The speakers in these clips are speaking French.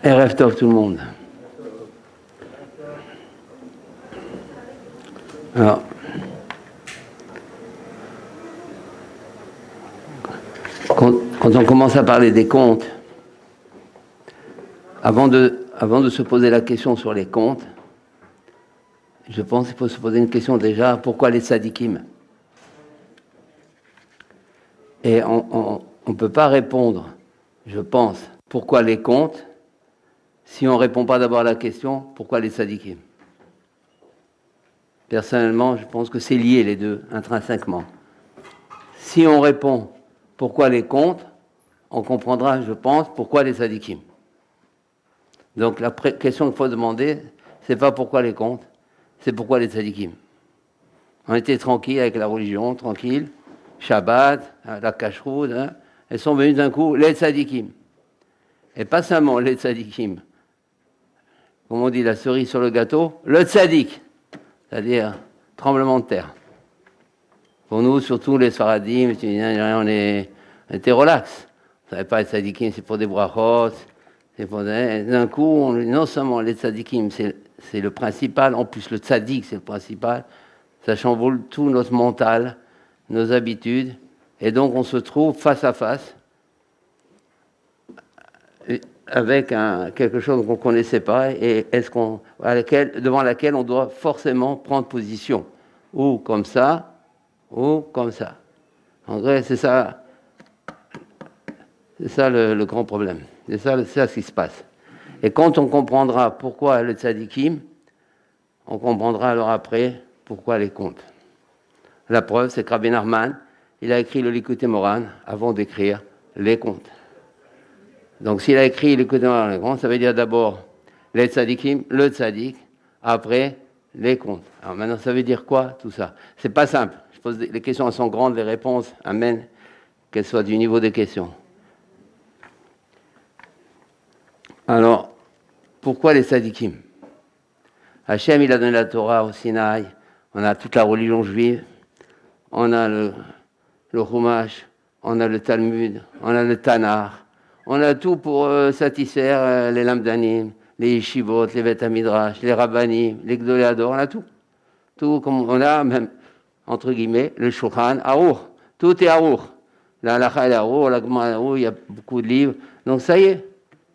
Erev Tov tout le monde. Alors, quand on commence à parler des comptes, avant de se poser la question sur les comptes, je pense qu'il faut se poser une question déjà, pourquoi les tzadikim? Et on ne peut pas répondre, je pense, pourquoi les comptes, si on ne répond pas d'abord à la question, pourquoi les tzadikim? Personnellement, je pense que c'est lié les deux, intrinsèquement. Si on répond pourquoi les comptes, on comprendra, je pense, pourquoi les tzadikim. Donc la question qu'il faut demander, c'est pas pourquoi les comptes, c'est pourquoi les tzadikim. On était tranquille avec la religion, tranquille, Shabbat, la cacheroute, hein, elles sont venues d'un coup, les tzadikim. Et pas seulement les tzadikim. Comme on dit, la cerise sur le gâteau, le tzadik, c'est-à-dire tremblement de terre. Pour nous, surtout les Sfaradim, on était relax. On ne savait pas les tzadikim, c'est pour des brachot. D'un coup, non seulement les tzadikim, c'est le principal, en plus le tzadik, c'est le principal. Ça chamboule tout notre mental, nos habitudes. Et donc, on se trouve face à face avec quelque chose qu'on ne connaissait pas et devant laquelle on doit forcément prendre position. Ou comme ça, ou comme ça. En vrai, c'est ça le grand problème. C'est ça ce qui se passe. Et quand on comprendra pourquoi le tzadikim, on comprendra alors après pourquoi les comptes. La preuve, c'est que Rabbi Nachman, il a écrit le Likutei Moharan avant d'écrire les comptes. Donc s'il a écrit le Likutei Moharan, les comptes, ça veut dire d'abord les tzadikim, le tzadik, après les comptes. Alors maintenant, ça veut dire quoi tout ça? C'est pas simple. Je pose les questions, elles sont grandes, les réponses, amen, qu'elles soient du niveau des questions. Alors, pourquoi les tzadikim? Hachem, il a donné la Torah au Sinaï, on a toute la religion juive, on a le Chumash, on a le Talmud, on a le Tanakh, on a tout pour satisfaire les lamdanim, les yeshivot, les Bet HaMidrash, les rabbanim, les Gdolei Hador, on a tout. Tout comme on a même, entre guillemets, le Shulchan Aruch. Tout est Aruch. La Halacha est Aruch, la Gemara est Aruch, il y a beaucoup de livres. Donc ça y est.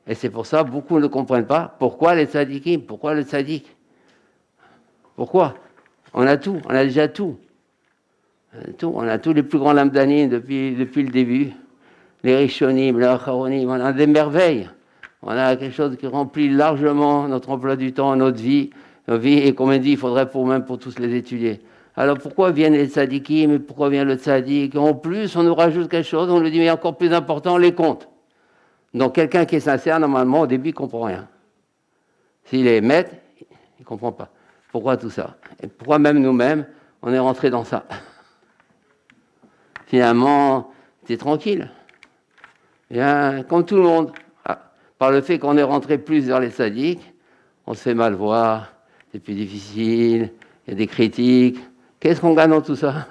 Et c'est pour ça que beaucoup ne comprennent pas pourquoi les tzadikim, pourquoi le tzadik. Pourquoi? On a tout, on a déjà tout. On a tous les plus grands lamdanim depuis le début. Les rishonim, les acharonim, on a des merveilles. On a quelque chose qui remplit largement notre emploi du temps, notre vie. Et comme on dit, il faudrait pour tous les étudier. Alors pourquoi viennent les tzadikim et pourquoi vient le tzadik? En plus, on nous rajoute quelque chose, on nous dit, mais encore plus important, les comptes. Donc quelqu'un qui est sincère, normalement, au début, il ne comprend rien. S'il est maître, il ne comprend pas. Pourquoi tout ça? Et pourquoi même nous-mêmes, on est rentré dans ça? Finalement, c'est tranquille. Bien, comme tout le monde, par le fait qu'on est rentré plus vers les tzadiks, on se fait mal voir, c'est plus difficile, il y a des critiques. Qu'est-ce qu'on gagne dans tout ça?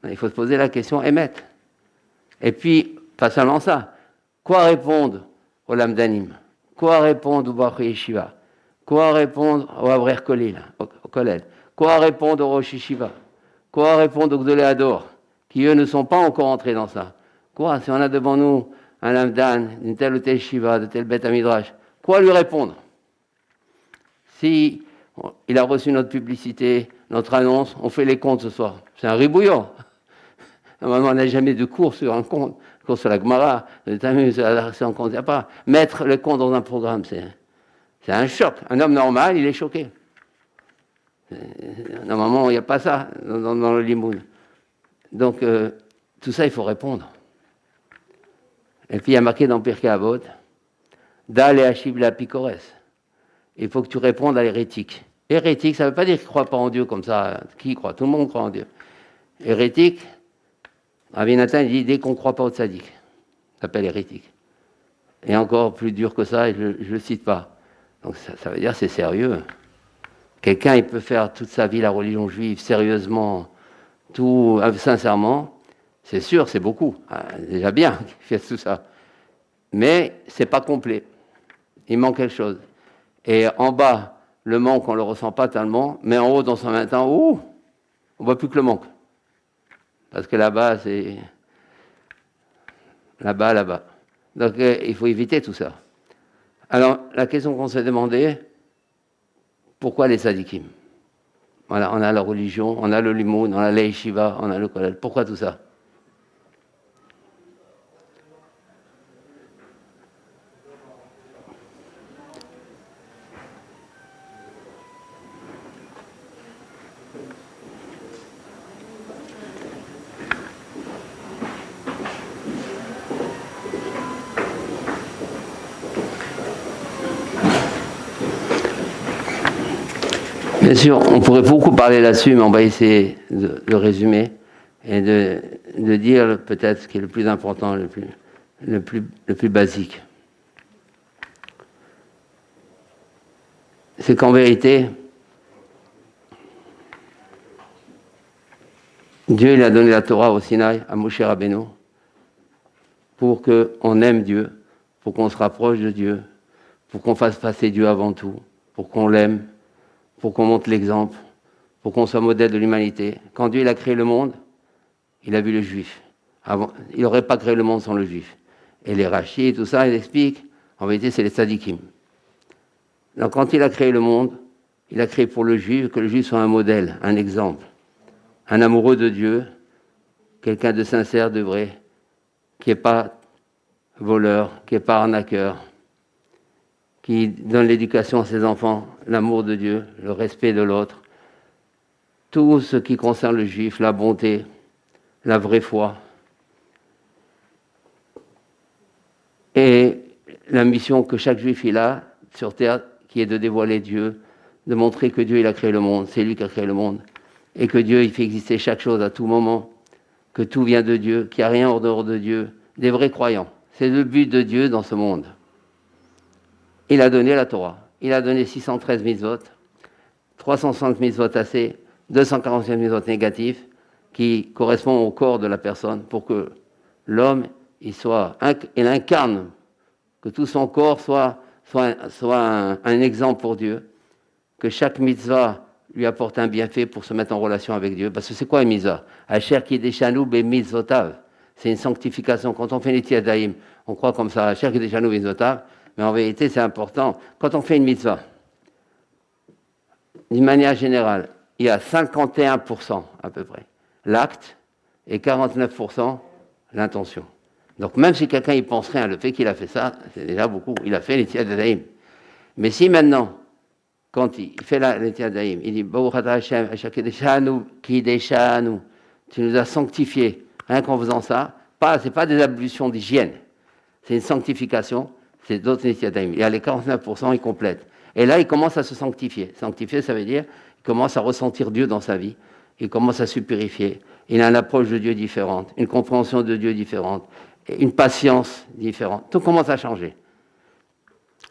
Il faut se poser la question émettre. Et puis, pas seulement ça. Quoi répondre au lamdanim? Quoi répondre au Bachur Yeshiva? Quoi répondre au Avrer Kolil, au Kollel? Quoi répondre au Rosh Yeshiva? Quoi répondre aux Gdolei Hador, qui eux ne sont pas encore entrés dans ça? Quoi? Si on a devant nous un lamdan d'une telle ou telle Yeshiva, de tel Bet HaMidrash, quoi lui répondre? Si il a reçu notre publicité, notre annonce, on fait les comptes ce soir. C'est un ribouillon. Normalement, on n'a jamais de cours sur un compte. Cours sur la Gemara, le Talmud, c'est un compte. Il n'y a pas. Mettre le compte dans un programme, c'est un choc. Un homme normal, il est choqué. Normalement, il n'y a pas ça dans le limoun. Donc, tout ça, il faut répondre. Et puis, il y a marqué dans Pirkei Avot, Dal et Hashiv la Picores. Il faut que tu répondes à l'hérétique. Hérétique, ça ne veut pas dire qu'il ne croit pas en Dieu comme ça. Qui croit? Tout le monde croit en Dieu. Hérétique, Rabbi Nathan dit dès qu'on ne croit pas au tzaddik, ça s'appelle hérétique. Et encore plus dur que ça, je ne le cite pas. Donc ça veut dire que c'est sérieux. Quelqu'un, il peut faire toute sa vie la religion juive sérieusement, tout sincèrement. C'est c'est beaucoup. Déjà bien qu'il fasse tout ça. Mais ce n'est pas complet. Il manque quelque chose. Et en bas, le manque, on ne le ressent pas tellement, mais en haut, dans son même temps, on ne voit plus que le manque. Parce que là-bas, c'est là-bas. Donc, il faut éviter tout ça. Alors, la question qu'on s'est demandé, pourquoi les sadikim? Voilà, on a la religion, on a le limoun, on a la yeshiva, on a le kollel. Pourquoi tout ça? Bien sûr, on pourrait beaucoup parler là-dessus, mais on va essayer de résumer et de dire peut-être ce qui est le plus important, le plus basique. C'est qu'en vérité, Dieu il a donné la Torah au Sinaï, à Moshe Rabbeinu, pour qu'on aime Dieu, pour qu'on se rapproche de Dieu, pour qu'on fasse passer Dieu avant tout, pour qu'on l'aime, pour qu'on montre l'exemple, pour qu'on soit modèle de l'humanité. Quand Dieu il a créé le monde, il a vu le juif. Avant, il n'aurait pas créé le monde sans le juif. Et les rachis et tout ça, il explique, en vérité, c'est les tzadikim. Donc quand il a créé le monde, il a créé pour le juif, que le juif soit un modèle, un exemple, un amoureux de Dieu, quelqu'un de sincère, de vrai, qui n'est pas voleur, qui n'est pas arnaqueur, qui donne l'éducation à ses enfants, l'amour de Dieu, le respect de l'autre, tout ce qui concerne le juif, la bonté, la vraie foi. Et la mission que chaque juif il a sur terre, qui est de dévoiler Dieu, de montrer que Dieu il a créé le monde, c'est lui qui a créé le monde, et que Dieu il fait exister chaque chose à tout moment, que tout vient de Dieu, qu'il n'y a rien hors dehors de Dieu, des vrais croyants. C'est le but de Dieu dans ce monde. Il a donné la Torah. Il a donné 613 mitzvot, 360 mitzvot assez, 245 mitzvot négatifs, qui correspondent au corps de la personne, pour que l'homme, il incarne, que tout son corps soit un exemple pour Dieu, que chaque mitzvah lui apporte un bienfait pour se mettre en relation avec Dieu. Parce que c'est quoi une mitzvah? Asher kideshanu be mitzvotav. C'est une sanctification. Quand on fait les tiadaïm, on croit comme ça, Asher kideshanu be mitzvotav, mais en vérité, c'est important. Quand on fait une mitzvah, d'une manière générale, il y a 51% à peu près l'acte et 49% l'intention. Donc même si quelqu'un y pense rien, le fait qu'il a fait ça, c'est déjà beaucoup. Il a fait les tiadaïm. Mais si maintenant, quand il fait les tiadaïm, il dit Baruch atah Hashem, kideshanu, tu nous as sanctifiés. Rien qu'en faisant ça, c'est pas des ablutions d'hygiène, c'est une sanctification, c'est d'autres tiadaïm. Il y a les 49%, il complète. Et là, il commence à se sanctifier. Sanctifier, ça veut dire qu'il commence à ressentir Dieu dans sa vie, il commence à se purifier. Il a une approche de Dieu différente, une compréhension de Dieu différente, une patience différente. Tout commence à changer.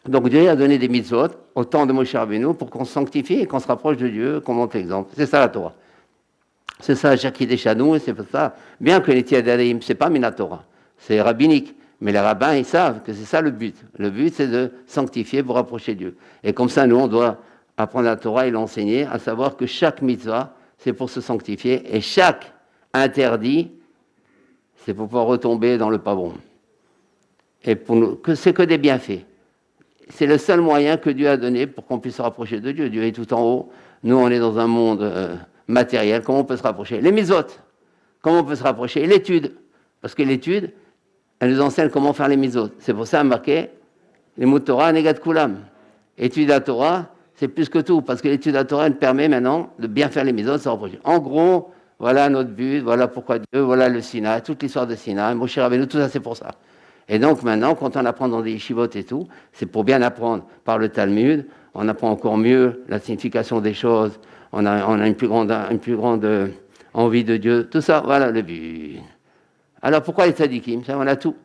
Donc Dieu a donné des mitzvot au temps de Moshe Rabbeinu pour qu'on se sanctifie et qu'on se rapproche de Dieu, qu'on montre l'exemple. C'est ça la Torah. C'est ça, Jacques Deschanou, et c'est pour ça. Bien que les Tiadaïm, c'est pas Minatora, c'est rabbinique. Mais les rabbins, ils savent que c'est ça le but. Le but, c'est de sanctifier pour rapprocher Dieu. Et comme ça, nous, on doit apprendre la Torah et l'enseigner, à savoir que chaque mitzvah, c'est pour se sanctifier, et chaque interdit, c'est pour pouvoir retomber dans le pas bon. Et pour nous, c'est que des bienfaits. C'est le seul moyen que Dieu a donné pour qu'on puisse se rapprocher de Dieu. Dieu est tout en haut. Nous, on est dans un monde matériel. Comment on peut se rapprocher? Les mitzvot. Comment on peut se rapprocher? Et l'étude. Parce que l'étude, elle nous enseigne comment faire les mitzvot. C'est pour ça marqué les mots Torah negat kulam. Étude la Torah, c'est plus que tout. Parce que l'étude de la Torah, elle permet maintenant de bien faire les mitzvot, de se rapprocher. En gros, voilà notre but, voilà pourquoi Dieu, voilà le Sinaï, toute l'histoire de Sinaï, Moshe Rabbeinu, tout ça, c'est pour ça. Et donc maintenant, quand on apprend dans des yeshivot et tout, c'est pour bien apprendre par le Talmud, on apprend encore mieux la signification des choses, on a une plus grande envie de Dieu, tout ça, voilà le but. Alors pourquoi les tzadikim? On a tout.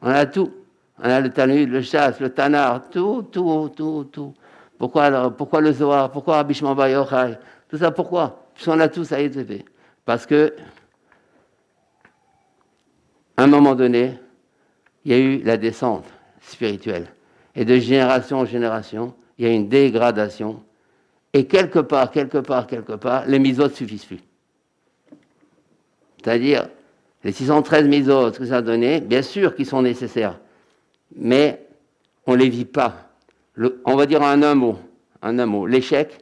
On a tout. On a le Talmud, le Shas, le Tanar, tout. Pourquoi le Zohar? Pourquoi Rabbi Shimon Bar Yochai? Tout ça, pourquoi? Parce qu'on a tout, ça y est, c'est fait. Parce que à un moment donné, il y a eu la descente spirituelle. Et de génération en génération, il y a une dégradation. Et quelque part, les misotes ne suffisent plus. C'est-à-dire, les 613 misotes que ça a donné, bien sûr qu'ils sont nécessaires, mais on ne les vit pas. On va dire en un mot, l'échec,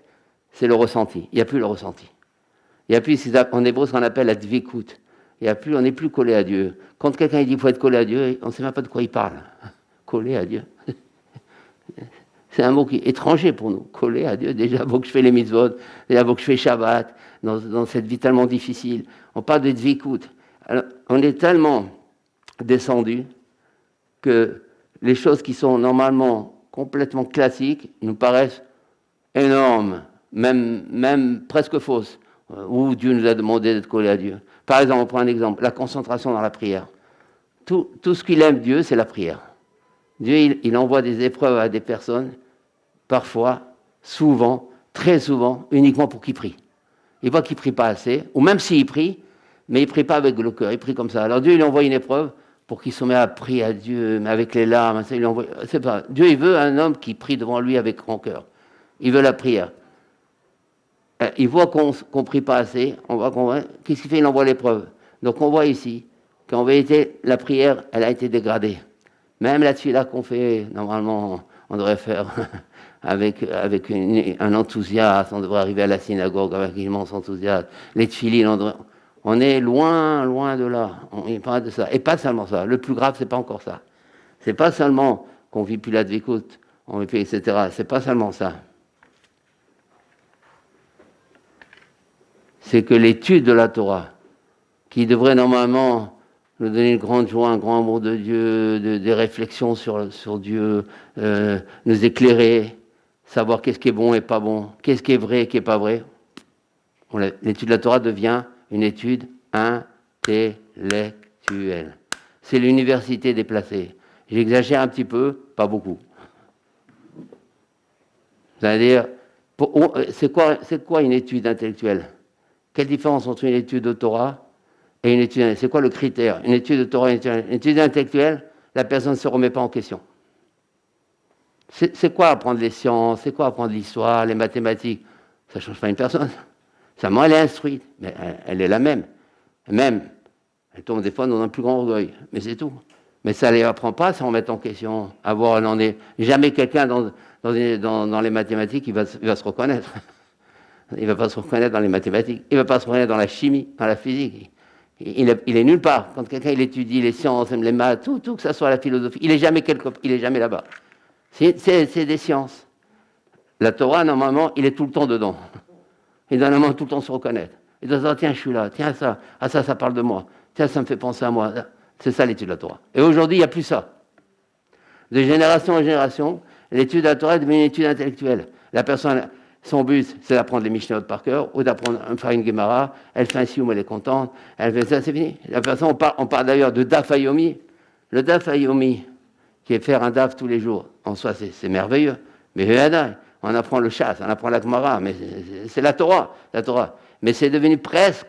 c'est le ressenti. Il n'y a plus le ressenti. Il n'y a plus, en hébreu, ce qu'on appelle la dvikut. On n'est plus collé à Dieu. Quand quelqu'un dit qu'il faut être collé à Dieu, on ne sait même pas de quoi il parle. Collé à Dieu. C'est un mot qui est étranger pour nous. Collé à Dieu, déjà, avant que je fais les mitzvot, déjà, avant que je fais Shabbat, dans cette vie tellement difficile. On parle de dvikut. Alors, on est tellement descendu que les choses qui sont normalement complètement classiques nous paraissent énormes, même presque fausses, où Dieu nous a demandé d'être collé à Dieu. Par exemple, on prend un exemple, la concentration dans la prière. Tout ce qu'il aime Dieu, c'est la prière. Dieu, il envoie des épreuves à des personnes, parfois, souvent, très souvent, uniquement pour qu'ils prient. Il voit qu'ils ne prient pas assez, ou même s'ils prient, mais il ne prie pas avec le cœur, il prie comme ça. Alors Dieu, il envoie une épreuve pour qu'il se mette à prier à Dieu, mais avec les larmes. C'est pas. Dieu, il veut un homme qui prie devant lui avec grand cœur. Il veut la prière. Il voit qu'on ne prie pas assez. Qu'est-ce qu'il fait? Il envoie l'épreuve. Donc on voit ici qu'en vérité, la prière, elle a été dégradée. Même la tefila qu'on fait, normalement, on devrait faire avec un enthousiasme. On devrait arriver à la synagogue avec immense enthousiasme. Les tefilines, on est loin de là. On parle de ça. Et pas seulement ça. Le plus grave, c'est pas encore ça. C'est pas seulement qu'on vit plus la dvikut, on vit plus, etc. C'est pas seulement ça. C'est que l'étude de la Torah, qui devrait normalement nous donner une grande joie, un grand amour de Dieu, des réflexions sur Dieu, nous éclairer, savoir qu'est-ce qui est bon et pas bon, qu'est-ce qui est vrai et qui n'est pas vrai. L'étude de la Torah devient une étude intellectuelle. C'est l'université déplacée. J'exagère un petit peu, pas beaucoup. C'est-à-dire, c'est quoi une étude intellectuelle? Quelle différence entre une étude de Torah et une étude... C'est quoi le critère? Une étude de Torah, une étude intellectuelle, la personne ne se remet pas en question. C'est quoi apprendre les sciences? C'est quoi apprendre l'histoire, les mathématiques? Ça ne change pas une personne. Seulement, elle est instruite, mais elle est la même. Même, elle tombe des fois dans un plus grand orgueil, mais c'est tout. Mais ça ne les apprend pas à se remettre en question. Jamais quelqu'un dans les mathématiques, il va se reconnaître. Il ne va pas se reconnaître dans les mathématiques, il ne va pas se reconnaître dans la chimie, dans la physique. Il est nulle part. Quand quelqu'un il étudie les sciences, les maths, tout que ça soit la philosophie, il n'est jamais là-bas. C'est des sciences. La Torah, normalement, il est tout le temps dedans. Il doit normalement tout le temps se reconnaître. Il doit se dire, tiens, je suis là, tiens, ça, ça parle de moi. Tiens, ça me fait penser à moi. C'est ça l'étude de la Torah. Et aujourd'hui, il n'y a plus ça. De génération en génération, l'étude de la Torah est devenue une étude intellectuelle. La personne, son but, c'est d'apprendre les Mishnayot par cœur, ou d'apprendre faire une Gemara. Elle fait un sioum, elle est contente. Elle fait ça, c'est fini. La personne, on parle d'ailleurs de Daf Hayomi. Le Daf Hayomi, qui est faire un Daf tous les jours, en soi, c'est merveilleux. Mais on apprend le chasse, on apprend la Gemara, mais c'est la Torah. Mais c'est devenu presque,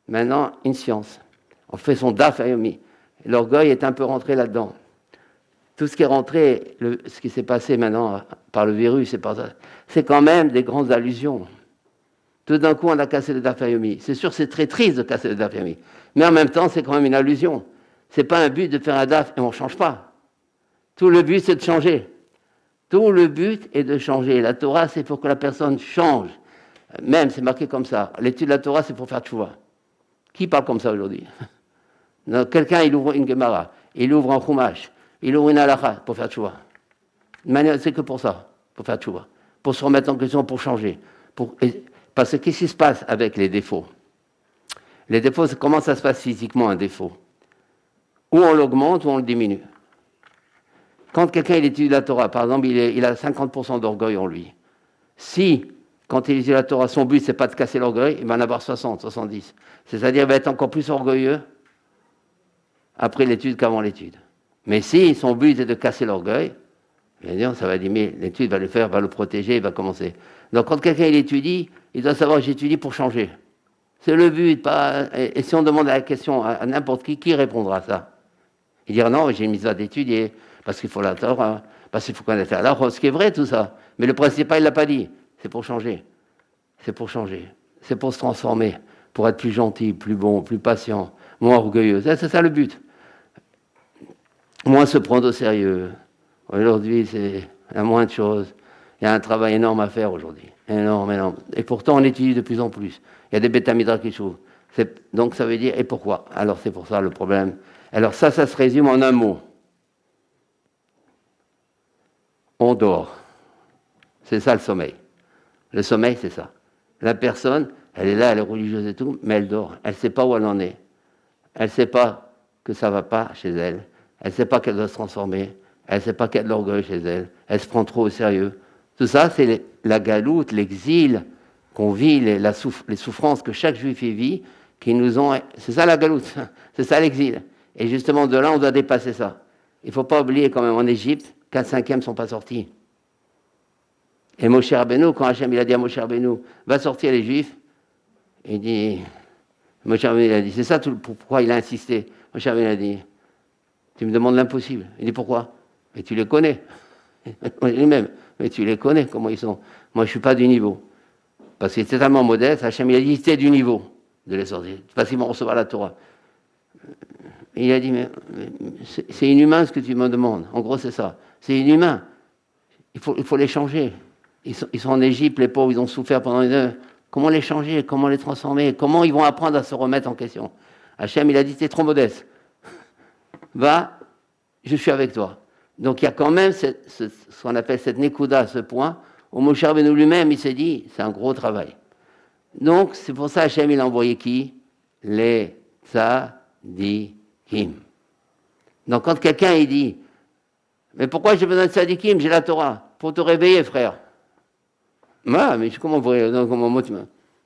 maintenant, une science. On fait son Daf Hayomi. L'orgueil est un peu rentré là-dedans. Tout ce qui est rentré, ce qui s'est passé maintenant par le virus, c'est quand même des grandes allusions. Tout d'un coup, on a cassé le Daf Hayomi. C'est sûr, c'est très triste de casser le Daf Hayomi. Mais en même temps, c'est quand même une allusion. Ce n'est pas un but de faire un Daf et on ne change pas. Tout le but, c'est de changer. Tout le but est de changer. La Torah, c'est pour que la personne change. Même, c'est marqué comme ça. L'étude de la Torah, c'est pour faire tchouva. Qui parle comme ça aujourd'hui? Quelqu'un, il ouvre une Gemara, il ouvre un Chumash, il ouvre une halakha pour faire tchouva. C'est que pour ça, pour faire tchouva. Pour se remettre en question, pour changer. Parce que qu'est-ce qui se passe avec les défauts? Les défauts, c'est comment ça se passe physiquement, un défaut? Ou on l'augmente ou on le diminue. Quand quelqu'un il étudie la Torah, par exemple, il a 50% d'orgueil en lui. Si, quand il étudie la Torah, son but, c'est pas de casser l'orgueil, il va en avoir 60, 70. C'est-à-dire qu'il va être encore plus orgueilleux après l'étude qu'avant l'étude. Mais si son but est de casser l'orgueil, bien sûr, ça va dire, mais l'étude va le faire, va le protéger, il va commencer. Donc quand quelqu'un il étudie, il doit savoir j'étudie pour changer. C'est le but, pas. Et si on demande la question à n'importe qui répondra à ça? Il dit non, j'ai une mise à d'étudier, parce qu'il faut la Torah, parce qu'il faut connaître la Torah, ce qui est vrai tout ça. Mais le principal, il ne l'a pas dit. C'est pour changer. C'est pour changer. C'est pour se transformer, pour être plus gentil, plus bon, plus patient, moins orgueilleux. C'est ça le but. Moins se prendre au sérieux. Aujourd'hui, c'est la moindre chose. Il y a un travail énorme à faire aujourd'hui. Énorme, énorme. Et pourtant, on étudie de plus en plus. Il y a des bêta-midras qui s'ouvrent. Donc ça veut dire, et pourquoi? Alors c'est pour ça le problème. Alors ça se résume en un mot. On dort. C'est ça le sommeil. Le sommeil, c'est ça. La personne, elle est là, elle est religieuse et tout, mais elle dort. Elle ne sait pas où elle en est. Elle ne sait pas que ça ne va pas chez elle. Elle ne sait pas qu'elle doit se transformer. Elle ne sait pas qu'il y a de l'orgueil chez elle. Elle se prend trop au sérieux. Tout ça, c'est la galoute, l'exil qu'on vit, les souffrances que chaque juif y vit, qui nous ont... C'est ça la galoute, c'est ça l'exil. Et justement, de là, on doit dépasser ça. Il ne faut pas oublier quand même, en Égypte, 4/5 ne sont pas sortis. Et Moshe Rabbeinu, quand Hachem il a dit à Moshe Rabbeinu, va sortir les Juifs, il dit, Moshe Rabbeinu il a dit, c'est ça pourquoi il a insisté. Moshe Rabbeinu a dit, tu me demandes l'impossible. Il dit, pourquoi? Mais tu les connais. Lui-même, mais tu les connais, comment ils sont. Moi, je ne suis pas du niveau. Parce qu'il était tellement modeste, Hachem il a dit, c'était du niveau de les sortir. Parce qu'ils vont recevoir la Torah. Et il a dit, mais c'est inhumain ce que tu me demandes. En gros, c'est ça. C'est inhumain. Il faut les changer. Ils sont en Égypte, les pauvres, ils ont souffert pendant une heure. Comment les changer? Comment les transformer? Comment ils vont apprendre à se remettre en question? Hachem, il a dit, t'es trop modeste. Va, je suis avec toi. Donc il y a quand même ce qu'on appelle cette Nekuda, ce point, où Moshe Rabbeinu lui-même, il s'est dit, c'est un gros travail. Donc c'est pour ça Hachem, il a envoyé qui? Les tzadikim. Donc quand quelqu'un, il dit, mais pourquoi j'ai besoin de tzadikim? J'ai la Torah. Pour te réveiller, frère. Ah, mais comment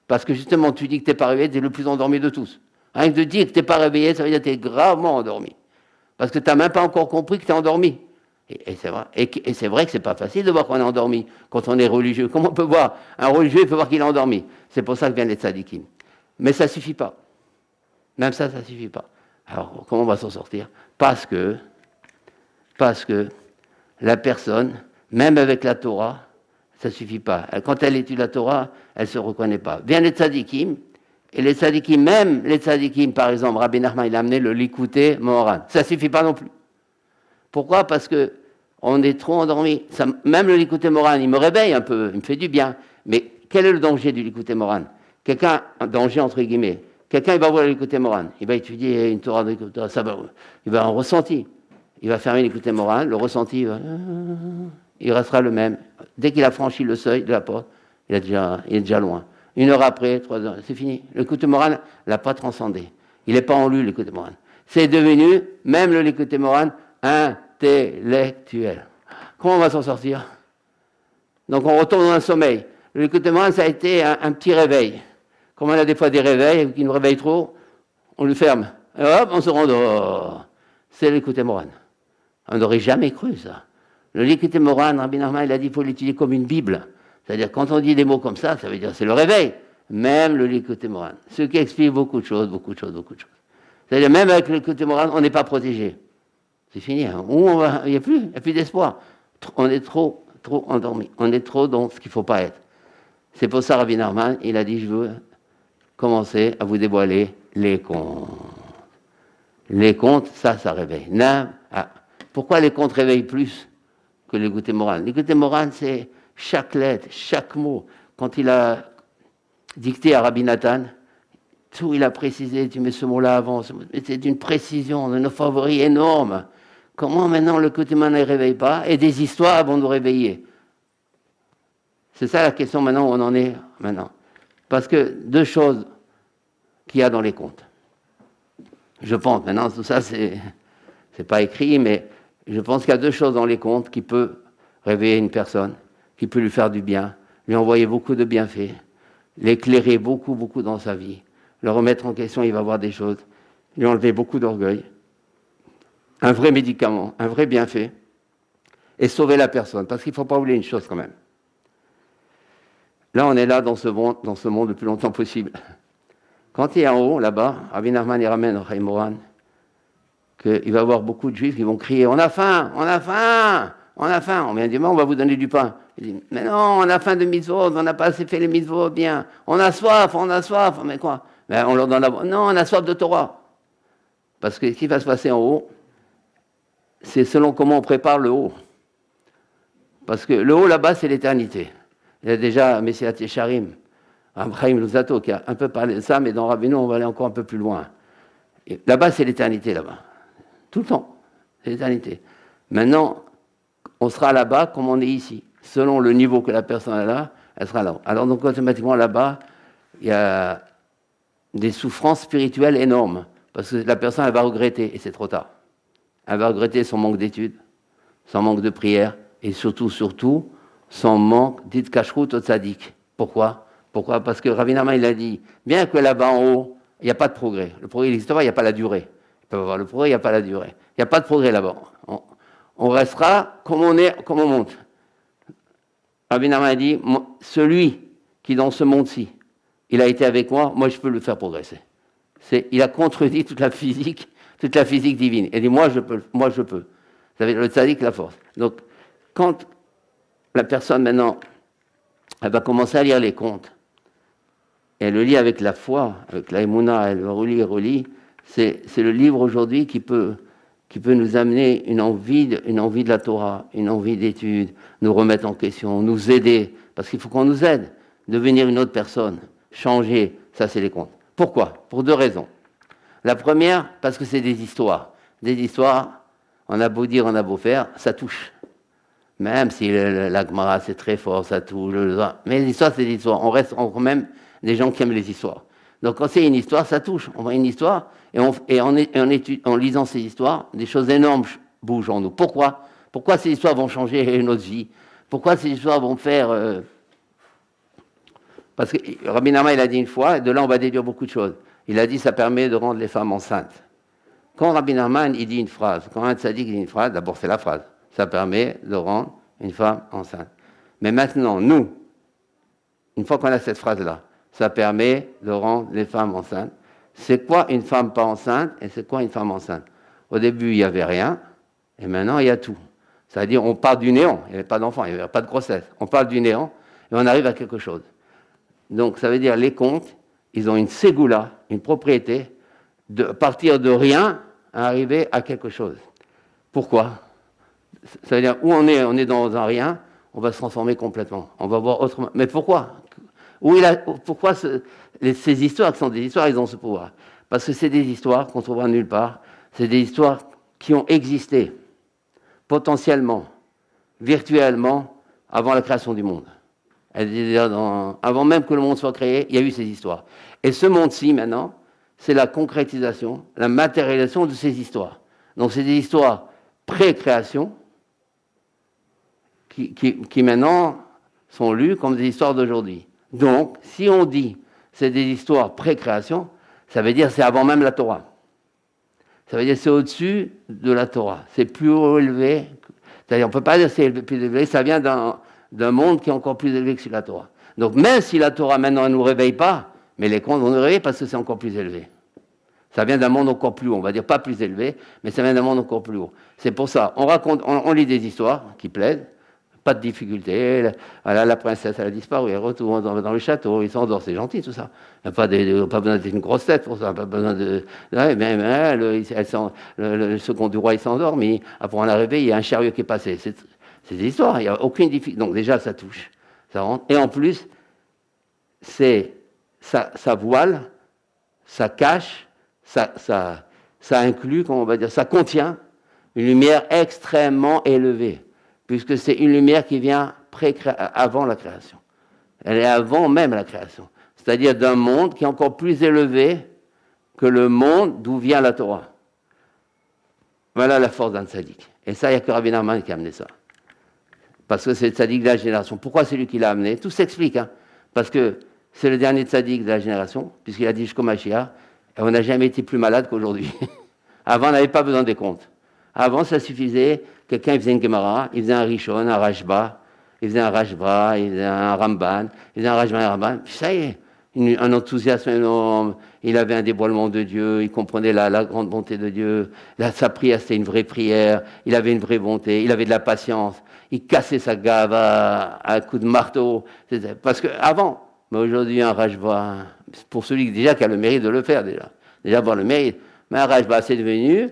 parce que justement, tu dis que tu n'es pas réveillé, tu es le plus endormi de tous. Rien que de dire que tu n'es pas réveillé, ça veut dire que tu es gravement endormi. Parce que tu n'as même pas encore compris que tu es endormi. Et c'est vrai. Et c'est vrai que ce n'est pas facile de voir qu'on est endormi quand on est religieux. Comment on peut voir? Un religieux, il peut voir qu'il est endormi. C'est pour ça que viennent les tzadikim. Mais ça ne suffit pas. Même ça ne suffit pas. Alors, comment on va s'en sortir? Parce que la personne, même avec la Torah, ça ne suffit pas. Quand elle étudie la Torah, elle ne se reconnaît pas. Viennent les tzadikim, et les tzadikim, même les tzadikim, par exemple, Rabbi Nachman, il a amené le Likutei Moharan. Ça ne suffit pas non plus. Pourquoi? Parce qu'on est trop endormi. Même le Likutei Moharan, il me réveille un peu, il me fait du bien. Mais quel est le danger du Likutei Moharan? Quelqu'un, un danger entre guillemets, quelqu'un, il va voir le Likutei Moharan, il va étudier une Torah de Likutei, il va en ressentir. Il va fermer Likutei Moharan, le ressenti, il restera le même. Dès qu'il a franchi le seuil de la porte, il est déjà loin. 1 heure après, 3 heures, c'est fini. Le Likutei Moharan ne l'a pas transcendé. Il n'est pas en lui, le Likutei Moharan. C'est devenu, même le Likutei Moharan, intellectuel. Comment on va s'en sortir? Donc on retourne dans un sommeil. Le Likutei Moharan, ça a été un petit réveil. Comme on a des fois des réveils, qui nous réveillent trop, on le ferme. Et hop, on se rendort. C'est le Likutei Moharan. On n'aurait jamais cru ça. Le Likutei Moharan, Rabbi Nachman, il a dit qu'il faut l'étudier comme une Bible. C'est-à-dire, quand on dit des mots comme ça veut dire c'est le réveil. Même le Likutei Moharan. Ce qui explique beaucoup de choses. C'est-à-dire, même avec le Likutei Moharan, on n'est pas protégé. C'est fini. Hein. Il n'y a plus d'espoir. On est trop endormi. On est trop dans ce qu'il ne faut pas être. C'est pour ça, Rabbi Nachman, il a dit, je veux commencer à vous dévoiler les contes. Les contes, ça réveille. Pourquoi les contes réveillent plus que le Likutei Moharan? Le Likutei Moharan, c'est chaque lettre, chaque mot. Quand il a dicté à Rabbi Nathan, tout il a précisé, tu mets ce mot-là avant, c'est d'une précision, d'une euphorie énorme. Comment maintenant le Likutei Moharan ne réveille pas? Et des histoires vont nous réveiller. C'est ça la question maintenant où on en est maintenant. Parce que 2 choses qu'il y a dans les contes. Je pense, maintenant tout ça c'est pas écrit, mais je pense qu'il y a 2 choses dans les contes qui peuvent réveiller une personne, qui peut lui faire du bien, lui envoyer beaucoup de bienfaits, l'éclairer beaucoup dans sa vie, le remettre en question, il va voir des choses, lui enlever beaucoup d'orgueil, un vrai médicament, un vrai bienfait, et sauver la personne. Parce qu'il ne faut pas oublier une chose quand même. Là, on est là dans ce monde le plus longtemps possible. Quand il est en haut, là-bas, Rabbi Nachman, il ramène Chaim Moran, qu'il va y avoir beaucoup de juifs qui vont crier « On a faim, on a faim, on a faim !» On vient dire « On va vous donner du pain. » Il dit « Mais non, on a faim de mitzvot, on n'a pas assez fait les mitzvot bien. On a soif, on a soif. » Mais quoi? Ben, on leur donne la... Non, on a soif de Torah. Parce que ce qui va se passer en haut, c'est selon comment on prépare le haut. Parce que le haut là-bas, c'est l'éternité. Il y a déjà Messilat Yesharim, Abraham Luzato, qui a un peu parlé de ça, mais dans Rabbeinu, on va aller encore un peu plus loin. Et là-bas, c'est l'éternité, là-bas. Tout le temps, c'est l'éternité. Maintenant, on sera là-bas comme on est ici. Selon le niveau que la personne a là, elle sera là. Alors donc, automatiquement, là-bas, il y a des souffrances spirituelles énormes. Parce que la personne, elle va regretter, et c'est trop tard. Elle va regretter son manque d'études, son manque de prière, et surtout, son manque d'Itkashrut au tzaddik. Pourquoi? Parce que Rabbi Nachman, il a dit, bien que là-bas en haut, il n'y a pas de progrès. Le progrès n'existe pas, il n'y a pas la durée. Ils peuvent avoir le progrès, il n'y a pas la durée. Il n'y a pas de progrès là-bas. On restera comme on est, comme on monte. Rabbi Nachman a dit, celui qui dans ce monde-ci, il a été avec moi, moi je peux le faire progresser. Il a contredit toute la physique divine. Il dit, moi je peux. Ça veut dire le tzaddik, la force. Donc, quand la personne maintenant, elle va commencer à lire les contes, et elle le lit avec la foi, avec la émouna, elle relit, c'est le livre aujourd'hui qui peut nous amener une envie de la Torah, une envie d'étude, nous remettre en question, nous aider, parce qu'il faut qu'on nous aide, devenir une autre personne, changer, ça c'est les contes. Pourquoi? Pour deux raisons. La première, parce que c'est des histoires. Des histoires, on a beau dire, on a beau faire, ça touche. Même si la Gemara c'est très fort, ça touche. Mais les histoires, c'est des histoires. On reste quand même des gens qui aiment les histoires. Donc quand c'est une histoire, ça touche. On voit une histoire, et en lisant ces histoires, des choses énormes bougent en nous. Pourquoi? Pourquoi ces histoires vont changer notre vie? Pourquoi ces histoires vont faire... Parce que Rabbi Nachman, il a dit une fois, et de là on va déduire beaucoup de choses. Il a dit ça permet de rendre les femmes enceintes. Quand Rabbi Nachman, il dit une phrase, quand un tzaddik dit une phrase, d'abord c'est la phrase. Ça permet de rendre une femme enceinte. Mais maintenant, nous, une fois qu'on a cette phrase-là, ça permet de rendre les femmes enceintes. C'est quoi une femme pas enceinte et c'est quoi une femme enceinte? Au début, il n'y avait rien, et maintenant, il y a tout. C'est-à-dire, on part du néant, il n'y avait pas d'enfant, il n'y avait pas de grossesse. On part du néant et on arrive à quelque chose. Donc, ça veut dire, les contes, ils ont une ségoula, une propriété, de partir de rien à arriver à quelque chose. Pourquoi? Ça veut dire, où on est dans un rien, on va se transformer complètement. On va voir autrement. Mais pourquoi? Pourquoi ces histoires qui sont des histoires, ils ont ce pouvoir? Parce que c'est des histoires qu'on ne trouvera nulle part. C'est des histoires qui ont existé potentiellement, virtuellement, avant la création du monde. Avant même que le monde soit créé, il y a eu ces histoires. Et ce monde-ci, maintenant, c'est la concrétisation, la matérialisation de ces histoires. Donc c'est des histoires pré-création qui maintenant sont lues comme des histoires d'aujourd'hui. Donc, si on dit c'est des histoires pré-création, ça veut dire c'est avant même la Torah. Ça veut dire c'est au-dessus de la Torah. C'est plus haut élevé. C'est-à-dire, on ne peut pas dire c'est plus élevé, ça vient d'un monde qui est encore plus élevé que sur la Torah. Donc, même si la Torah maintenant ne nous réveille pas, mais les contes vont nous réveiller parce que c'est encore plus élevé. Ça vient d'un monde encore plus haut, on va dire pas plus élevé, mais ça vient d'un monde encore plus haut. C'est pour ça, on lit des histoires qui plaisent, pas de difficulté. La princesse, elle a disparu, elle retourne dans le château, il s'endort, c'est gentil tout ça. Il n'y a pas besoin d'être une grosse tête pour ça, pas besoin de... Même le second du roi, il s'endort, mais après on l'a réveillé, il y a un chariot qui est passé. C'est des histoires, il n'y a aucune difficulté. Donc déjà, ça touche, ça rentre. Et en plus, ça voile, ça cache, ça inclut, comment on va dire, ça contient une lumière extrêmement élevée, puisque c'est une lumière qui vient avant la création. Elle est avant même la création. C'est-à-dire d'un monde qui est encore plus élevé que le monde d'où vient la Torah. Voilà la force d'un tzaddik. Et ça, il n'y a que Rabbi Nachman qui a amené ça. Parce que c'est le tzaddik de la génération. Pourquoi c'est lui qui l'a amené? Tout s'explique. Parce que c'est le dernier tzaddik de la génération, puisqu'il a dit jusqu'au Mashiach, et on n'a jamais été plus malade qu'aujourd'hui. Avant, on n'avait pas besoin des comptes. Avant, ça suffisait, quelqu'un il faisait une Gemara, il faisait un Rishon, un Rashba, il faisait un Rashba, il faisait un Ramban, il faisait un Rashba, un Ramban, puis ça y est, un enthousiasme énorme, il avait un dévoilement de Dieu, il comprenait la grande bonté de Dieu, sa prière c'était une vraie prière, il avait une vraie bonté, il avait de la patience, il cassait sa gave à un coup de marteau, parce qu'avant, mais aujourd'hui un rajva, pour celui déjà qui a le mérite de le faire déjà avoir le mérite, mais un rajva c'est devenu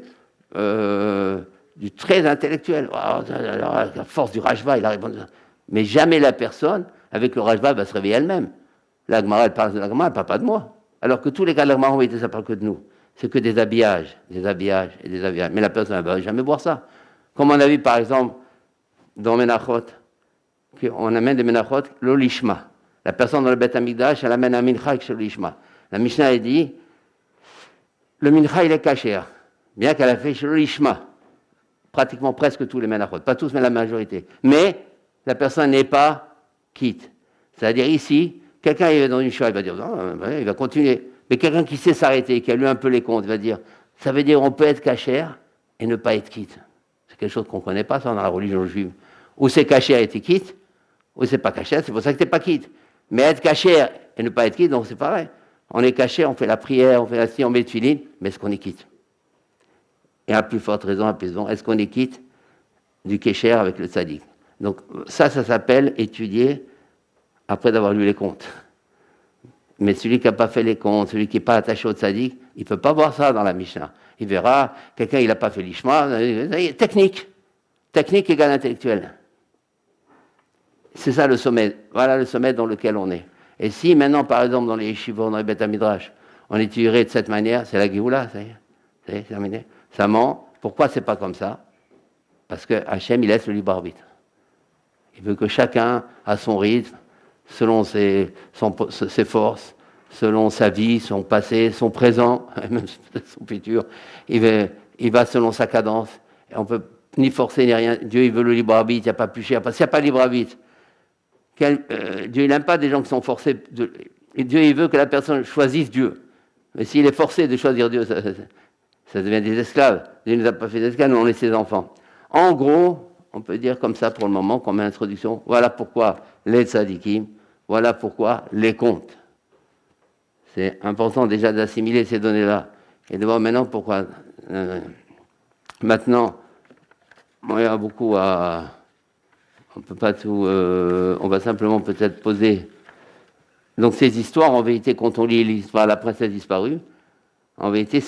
du très intellectuel, la force du rajva, il a répondu, mais jamais la personne avec le rajva va se réveiller elle-même. La Gemara, elle parle de la Gemara, elle ne parle pas de moi. Alors que tous les cas de la Gemara, ça ne parle que de nous. C'est que des habillages et des habillages. Mais la personne ne va jamais voir ça. Comme on a vu par exemple dans Menachot, on amène des Menachot, l'olishma. La personne dans le Beth Amikdash, elle amène un mincha avec l'olishma. La Mishnah, elle dit, le mincha, il est kasher. Bien qu'elle a fait l'olishma. Pratiquement presque tous les Menachot. Pas tous, mais la majorité. Mais la personne n'est pas quitte. C'est-à-dire ici, quelqu'un il va dans une shoah, il va dire non, il va continuer. Mais quelqu'un qui sait s'arrêter, qui a lu un peu les contes, il va dire ça veut dire on peut être cachère et ne pas être quitte. C'est quelque chose qu'on ne connaît pas, ça, dans la religion juive. Ou c'est cachère et tu es quitte, ou c'est pas cachère, c'est pour ça que tu n'es pas quitte. Mais être cachère et ne pas être quitte, donc c'est pareil. On est cachère, on fait la prière, on fait la sienne, on met le filin, mais est-ce qu'on est quitte? Et à plus forte raison, est-ce qu'on est quitte du kécher avec le tzaddik? Donc ça s'appelle étudier après d'avoir lu les contes. Mais celui qui n'a pas fait les contes, celui qui n'est pas attaché au tzaddik, il ne peut pas voir ça dans la Mishnah. Il verra, quelqu'un il n'a pas fait l'ishma, technique. Technique égale intellectuel. C'est ça le sommet. Voilà le sommet dans lequel on est. Et si maintenant, par exemple, dans les yeshivot, dans les Beth Midrash, on étudierait de cette manière, c'est la Géoula, ça y est, c'est terminé. Ça ment. Pourquoi c'est pas comme ça? Parce que Hachem, il laisse le libre arbitre. Il veut que chacun, à son rythme, selon ses forces, selon sa vie, son passé, son présent, même son futur, il va selon sa cadence. Et on ne peut ni forcer ni rien. Dieu, il veut le libre arbitre, il n'y a pas plus cher. Parce qu'il n'y a pas de libre arbitre. Dieu, il n'aime pas des gens qui sont forcés. Dieu, il veut que la personne choisisse Dieu. Mais s'il est forcé de choisir Dieu, ça devient des esclaves. Dieu ne nous a pas fait des esclaves, nous, on est ses enfants. En gros, on peut dire comme ça pour le moment, comme introduction, voilà pourquoi les tzadikim, voilà pourquoi les contes. C'est important déjà d'assimiler ces données-là et de voir maintenant pourquoi. Maintenant, il y a beaucoup à... On peut pas tout... on va simplement peut-être poser... Donc ces histoires, en vérité, quand on lit l'histoire de la princesse disparue, en vérité,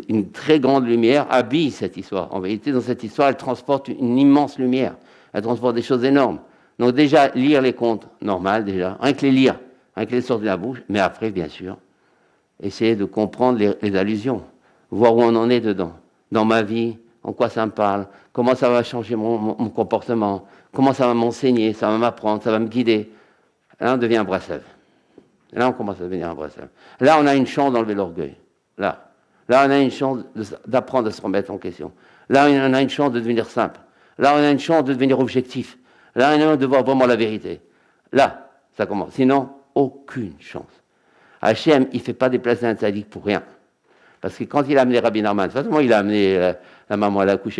une très grande lumière habille cette histoire. En vérité, dans cette histoire, elle transporte une immense lumière. Elle transporte des choses énormes. Donc déjà, lire les contes, normal déjà, rien que les lire, rien que les sortir de la bouche, mais après, bien sûr, essayer de comprendre les allusions, voir où on en est dedans, dans ma vie, en quoi ça me parle, comment ça va changer mon comportement, comment ça va m'enseigner, ça va m'apprendre, ça va me guider. Là, on devient un Brassev. Là, on commence à devenir un Brassev. Là, on a une chance d'enlever l'orgueil. Là, on a une chance d'apprendre à se remettre en question. Là, on a une chance de devenir simple. Là, on a une chance de devenir objectif. Là, on a une chance de voir vraiment la vérité. Là, ça commence. Sinon, aucune chance. Hachem, il ne fait pas déplacer un tzaddik pour rien. Parce que quand il a amené Rabbi Nachman, de toute façon, il a amené la maman à la couche,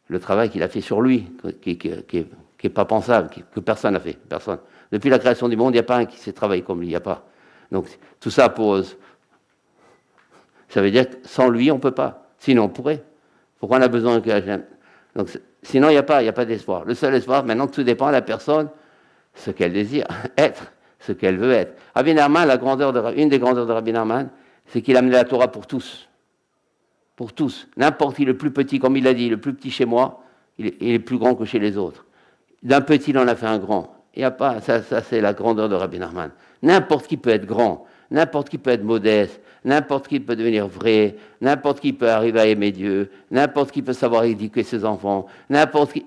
le travail qu'il a fait sur lui, qui n'est pas pensable, que personne n'a fait. Personne. Depuis la création du monde, il n'y a pas un qui s'est travaillé comme lui. Il n'y a pas. Donc, tout ça pose... Ça veut dire que sans lui, on ne peut pas. Sinon, on pourrait. Pourquoi on a besoin que Hachem... Donc, sinon, il n'y a pas d'espoir. Le seul espoir, maintenant, tout dépend de la personne, ce qu'elle désire être, ce qu'elle veut être. Rabbi Nachman, une des grandeurs de Rabbi Nachman, c'est qu'il a amené la Torah pour tous. Pour tous. N'importe qui, le plus petit, comme il a dit, le plus petit chez moi, il est plus grand que chez les autres. D'un petit, il en a fait un grand. Il n'y a pas, ça c'est la grandeur de Rabbi Nachman. N'importe qui peut être grand, n'importe qui peut être modeste, n'importe qui peut devenir vrai, n'importe qui peut arriver à aimer Dieu, n'importe qui peut savoir éduquer ses enfants, n'importe qui...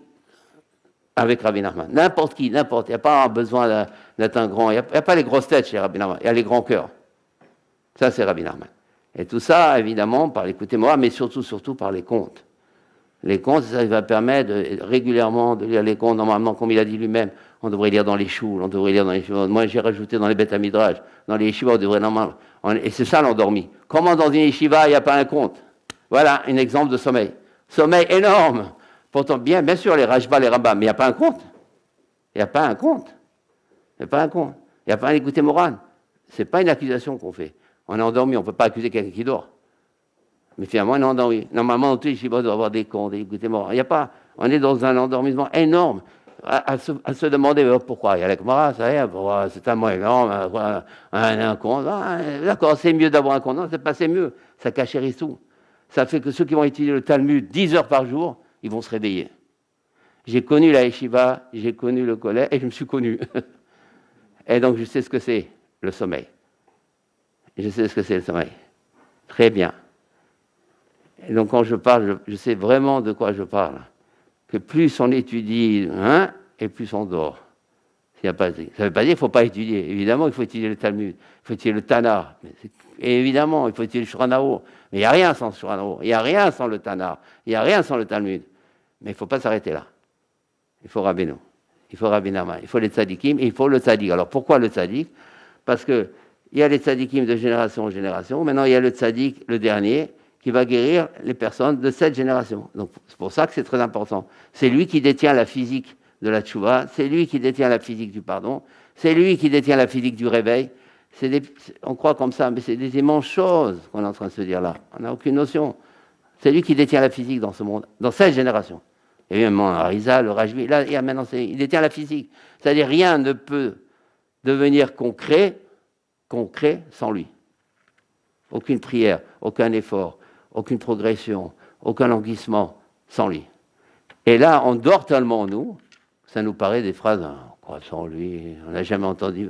Avec Rabbi Nachman. N'importe qui, n'importe. Il n'y a pas besoin d'être un grand. Il n'y a pas les grosses têtes chez Rabbi Nachman. Il y a les grands cœurs. Ça, c'est Rabbi Nachman. Et tout ça, évidemment, par l'écoute-moi, mais surtout par les contes. Les contes, ça va permettre régulièrement de lire les contes. Normalement, comme il a dit lui-même, on devrait lire dans les choules, on devrait lire dans les choules. Moi, j'ai rajouté dans les Beth Midrash. Dans les yeshivas, on devrait normalement... Et c'est ça l'endormi. Comment dans une yeshiva, il n'y a pas un conte? Voilà un exemple de sommeil. Sommeil énorme. Pourtant, bien sûr, les Rajba, les Rambam, mais il n'y a pas un conte. Il n'y a pas un conte. Il n'y a pas un conte. Il n'y a pas un écouté moral. c'est pas une accusation qu'on fait. On est endormi, on ne peut pas accuser quelqu'un qui dort. Mais finalement, on est endormi. Normalement, tous les Yeshivot doivent avoir des comptes, des écoutez-moi. Il n'y a pas. On est dans un endormissement énorme à se demander pourquoi. Il y a la Gemara, ça y est, c'est tellement énorme, un compte. D'accord, c'est mieux d'avoir un compte. Non, c'est pas c'est mieux. Ça cachérise tout. Ça fait que ceux qui vont étudier le Talmud 10 heures par jour, ils vont se réveiller. J'ai connu la yeshiva, j'ai connu le collège, et je me suis connu. Et donc, je sais ce que c'est, le sommeil. Je sais ce que c'est, le sommeil. Très bien. Et donc, quand je parle, je sais vraiment de quoi je parle. Que plus on étudie, et plus on dort. Ça ne veut pas dire qu'il ne faut pas étudier. Évidemment, il faut étudier le Talmud, il faut étudier le Tana. Et évidemment, il faut étudier le Shulchan. Mais il n'y a rien sans le Shulchan. Il n'y a rien sans le Tana. Il n'y a rien sans le Talmud. Mais il ne faut pas s'arrêter là. Il faut Rabbeinu. Il faut Rabbi Nachman. Il faut les tzadikim et il faut le tzadik. Alors pourquoi le tzadik? Parce qu'il y a les tzadikim de génération en génération. Maintenant, il y a le tzadik, le dernier, qui va guérir les personnes de cette génération. Donc c'est pour ça que c'est très important. C'est lui qui détient la physique de la tchouva, c'est lui qui détient la physique du pardon, c'est lui qui détient la physique du réveil. On croit comme ça, mais c'est des immenses choses qu'on est en train de se dire là. On n'a aucune notion. C'est lui qui détient la physique dans ce monde, dans cette génération. Et même Arisa, le Rajvi, là, maintenant, il détient la physique. C'est-à-dire rien ne peut devenir concret sans lui. Aucune prière, aucun effort, aucune progression, aucun languissement sans lui. Et là, on dort tellement, nous, ça nous paraît des phrases, quoi, sans lui, on n'a jamais entendu.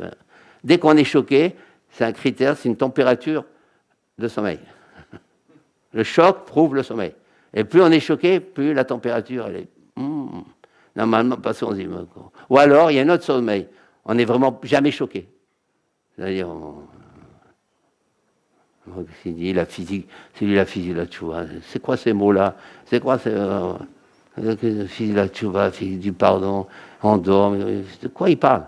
Dès qu'on est choqué, c'est un critère, c'est une température de sommeil. Le choc prouve le sommeil. Et plus on est choqué, plus la température, elle est... normalement, pas on dit. Ou alors, il y a un autre sommeil. On n'est vraiment jamais choqué. C'est-à-dire... Il dit la physique, c'est lui la physique de la tchouva. C'est quoi ces mots-là? C'est quoi physique de la tchouva, physique du pardon, on dort? De quoi il parle?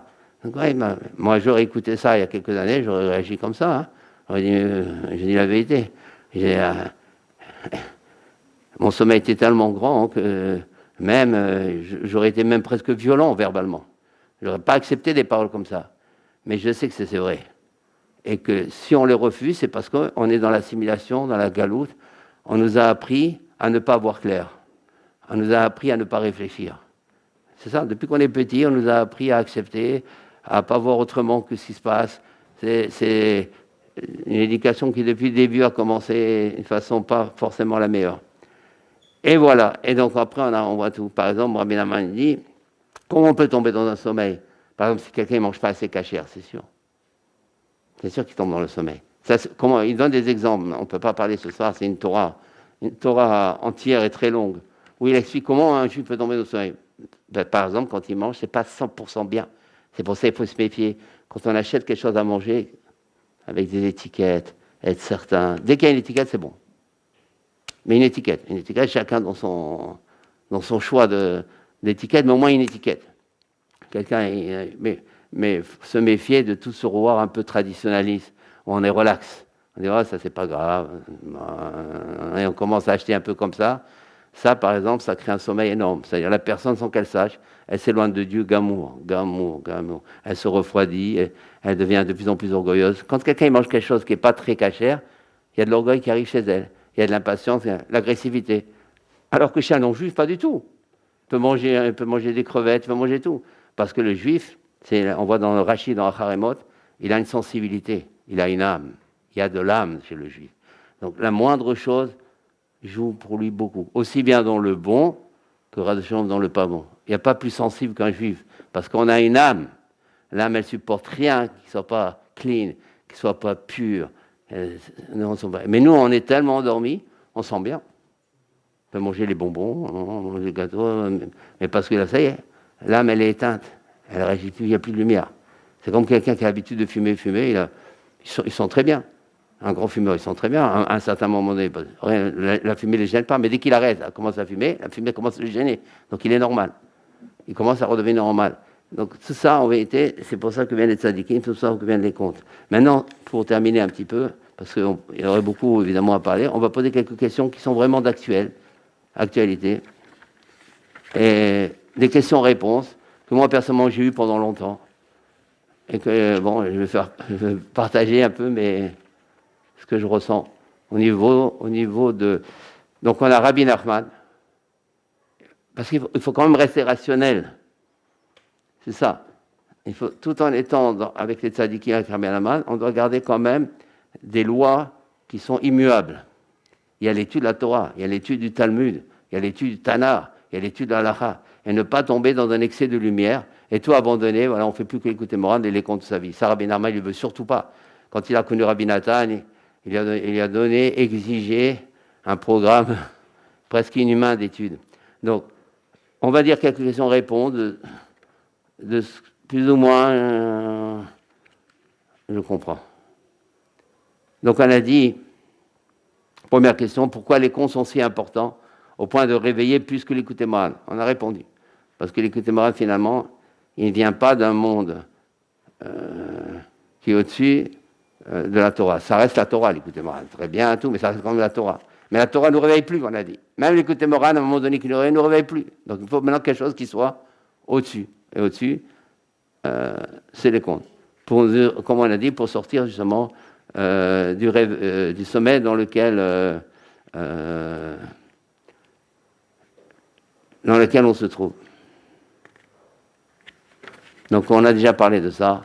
Moi, j'aurais écouté ça il y a quelques années, j'aurais réagi comme ça. Hein. J'ai dit la vérité. Mon sommeil était tellement grand que même j'aurais été même presque violent verbalement. Je n'aurais pas accepté des paroles comme ça. Mais je sais que c'est vrai. Et que si on les refuse, c'est parce qu'on est dans l'assimilation, dans la galoute. On nous a appris à ne pas voir clair. On nous a appris à ne pas réfléchir. C'est ça, depuis qu'on est petit, on nous a appris à accepter, à ne pas voir autrement que ce qui se passe. C'est une éducation qui, depuis le début, a commencé d'une façon pas forcément la meilleure. Et voilà. Et donc après, on voit tout. Par exemple, Rabbi Nachman dit, comment on peut tomber dans un sommeil? Par exemple, si quelqu'un ne mange pas assez cachère, c'est sûr. C'est sûr qu'il tombe dans le sommeil. Ça, comment, il donne des exemples. On ne peut pas parler ce soir, c'est une Torah entière et très longue, où il explique comment un juif peut tomber dans le sommeil. Par exemple, quand il mange, ce n'est pas 100% bien. C'est pour ça qu'il faut se méfier. Quand on achète quelque chose à manger, avec des étiquettes, être certain. Dès qu'il y a une étiquette, c'est bon. Mais une étiquette, chacun dans son choix d'étiquette, mais au moins une étiquette. Mais se méfier de tout ce rouage un peu traditionnaliste, où on est relax. On dit, ça c'est pas grave. Et on commence à acheter un peu comme ça. Ça, par exemple, ça crée un sommeil énorme. C'est-à-dire la personne, sans qu'elle sache, elle s'éloigne de Dieu, gamour. Elle se refroidit, elle devient de plus en plus orgueilleuse. Quand quelqu'un mange quelque chose qui n'est pas très cachère, il y a de l'orgueil qui arrive chez elle. Il y a de l'impatience, l'agressivité. Alors que chez un non-juif, pas du tout. Il peut manger des crevettes, il peut manger tout. Parce que le juif, on voit dans le Rachid, dans le Haremot, il a une sensibilité, il a une âme. Il y a de l'âme chez le juif. Donc la moindre chose joue pour lui beaucoup. Aussi bien dans le bon que dans le pas bon. Il n'y a pas plus sensible qu'un juif. Parce qu'on a une âme. L'âme, elle supporte rien qui ne soit pas clean, qui ne soit pas pur. Mais nous, on est tellement endormis, on sent bien. On peut manger les bonbons, on mange les gâteaux, mais parce que là, ça y est, l'âme, elle est éteinte. Elle ne réagit plus, il n'y a plus de lumière. C'est comme quelqu'un qui a l'habitude de fumer, ils sont très bien. Un grand fumeur, ils sont très bien. À un certain moment donné, la fumée ne les gêne pas, mais dès qu'il arrête, elle commence à fumer, la fumée commence à le gêner. Donc il est normal. Il commence à redevenir normal. Donc tout ça, en vérité, c'est pour ça que viennent les tzadikim, tout ça que viennent les contes. Maintenant, pour terminer un petit peu, parce qu'il y aurait beaucoup évidemment à parler, on va poser quelques questions qui sont vraiment actualité. Et des questions-réponses que moi personnellement j'ai eues pendant longtemps. et que, bon, je vais partager un peu ce que je ressens au niveau de... Donc on a Rabbi Nachman, parce qu'il faut quand même rester rationnel, c'est ça. Il faut, tout en étant avec les tzadikim avec Rabbi Nachman, on doit garder quand même des lois qui sont immuables. Il y a l'étude de la Torah, il y a l'étude du Talmud, il y a l'étude du Tanakh, il y a l'étude de l'Halakha, et ne pas tomber dans un excès de lumière, et tout abandonner, voilà, on ne fait plus qu'écouter Moran et les contes de sa vie. Ça, Rabbi Nachman, il ne veut surtout pas. Quand il a connu Rabbi Nathan, il a donné, exigé un programme presque inhumain d'études. Donc, on va dire quelques questions-réponses de plus ou moins, je comprends. Donc, on a dit, première question, pourquoi les contes sont si importants au point de réveiller plus que l'écoute morale? On a répondu. Parce que l'écoute morale, finalement, il ne vient pas d'un monde qui est au-dessus de la Torah. Ça reste la Torah, l'écoute morale. Très bien, tout, mais ça reste quand même la Torah. Mais la Torah ne nous réveille plus, on a dit. Même l'écoute morale, à un moment donné, qui nous réveille plus. Donc il faut maintenant quelque chose qui soit au-dessus. Et au-dessus, c'est les contes. Comme on a dit, pour sortir justement du sommet dans lequel on se trouve. Donc on a déjà parlé de ça.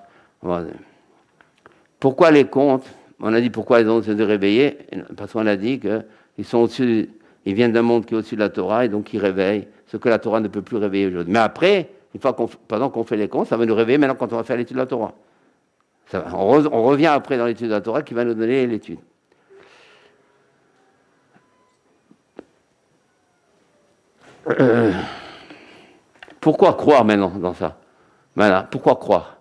Pourquoi les contes? On a dit pourquoi ils ont se réveiller, parce qu'on a dit qu'ils sont au-dessus, ils viennent d'un monde qui est au-dessus de la Torah et donc ils réveillent ce que la Torah ne peut plus réveiller aujourd'hui. Mais après, une fois pendant qu'on fait les contes, ça va nous réveiller maintenant quand on va faire l'étude de la Torah. On revient après dans l'étude de la Torah qui va nous donner l'étude. Pourquoi croire maintenant dans ça? Voilà, pourquoi croire?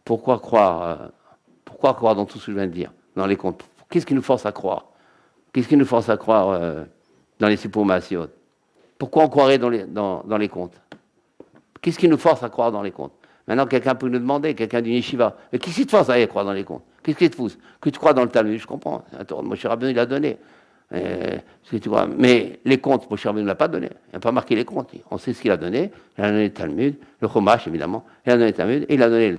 Pourquoi croire dans tout ce que je viens de dire, dans les contes? Qu'est-ce qui nous force à croire? Qu'est-ce qui nous force à croire dans les suppomations? Pourquoi on croirait dans les contes? Qu'est-ce qui nous force à croire dans les contes? Maintenant, quelqu'un peut nous demander, quelqu'un d'une yeshiva, mais qu'est-ce qui te force à y croire dans les contes? Qu'est-ce qui te pousse? Que tu crois dans le Talmud, je comprends. Attends, Moshe Rabbeinu, il a donné. Ce que tu vois. Mais les contes, Moshe Rabbeinu ne l'a pas donné. Il n'a pas marqué les contes. On sait ce qu'il a donné. Il a donné le Talmud, le Chumash, évidemment. Il a donné le Talmud et il a donné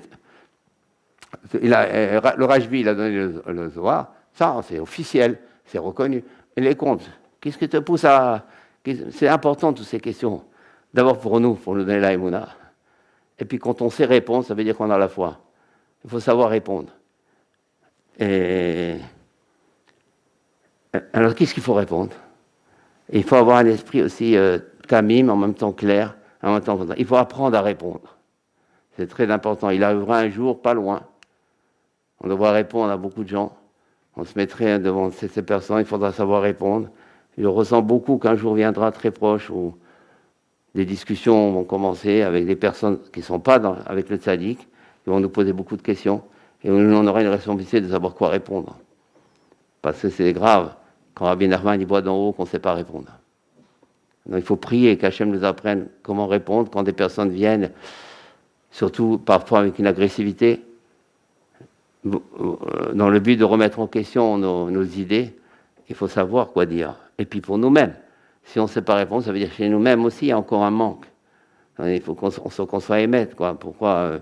le Rajbi, il a donné le Zohar. Ça, c'est officiel, c'est reconnu. Et les contes, qu'est-ce qui te pousse à... C'est important, toutes ces questions. D'abord pour nous donner la Emouna. Et puis quand on sait répondre, ça veut dire qu'on a la foi. Il faut savoir répondre. Et alors, qu'est-ce qu'il faut répondre? Il faut avoir un esprit aussi tamim, en même temps clair, en même temps... Il faut apprendre à répondre. C'est très important. Il arrivera un jour, pas loin. On devra répondre à beaucoup de gens. On se mettrait devant ces personnes, il faudra savoir répondre. Je ressens beaucoup qu'un jour viendra très proche où des discussions vont commencer avec des personnes qui ne sont pas avec le tzaddik, qui vont nous poser beaucoup de questions, et où on aura une responsabilité de savoir quoi répondre. Parce que c'est grave, quand Rabbi Nachman il voit d'en haut qu'on ne sait pas répondre. Donc il faut prier qu'Hachem nous apprenne comment répondre quand des personnes viennent, surtout parfois avec une agressivité, dans le but de remettre en question nos idées. Il faut savoir quoi dire. Et puis pour nous-mêmes, si on ne sait pas répondre, ça veut dire que chez nous-mêmes aussi, il y a encore un manque. Il faut qu'on soit émette, quoi. Pourquoi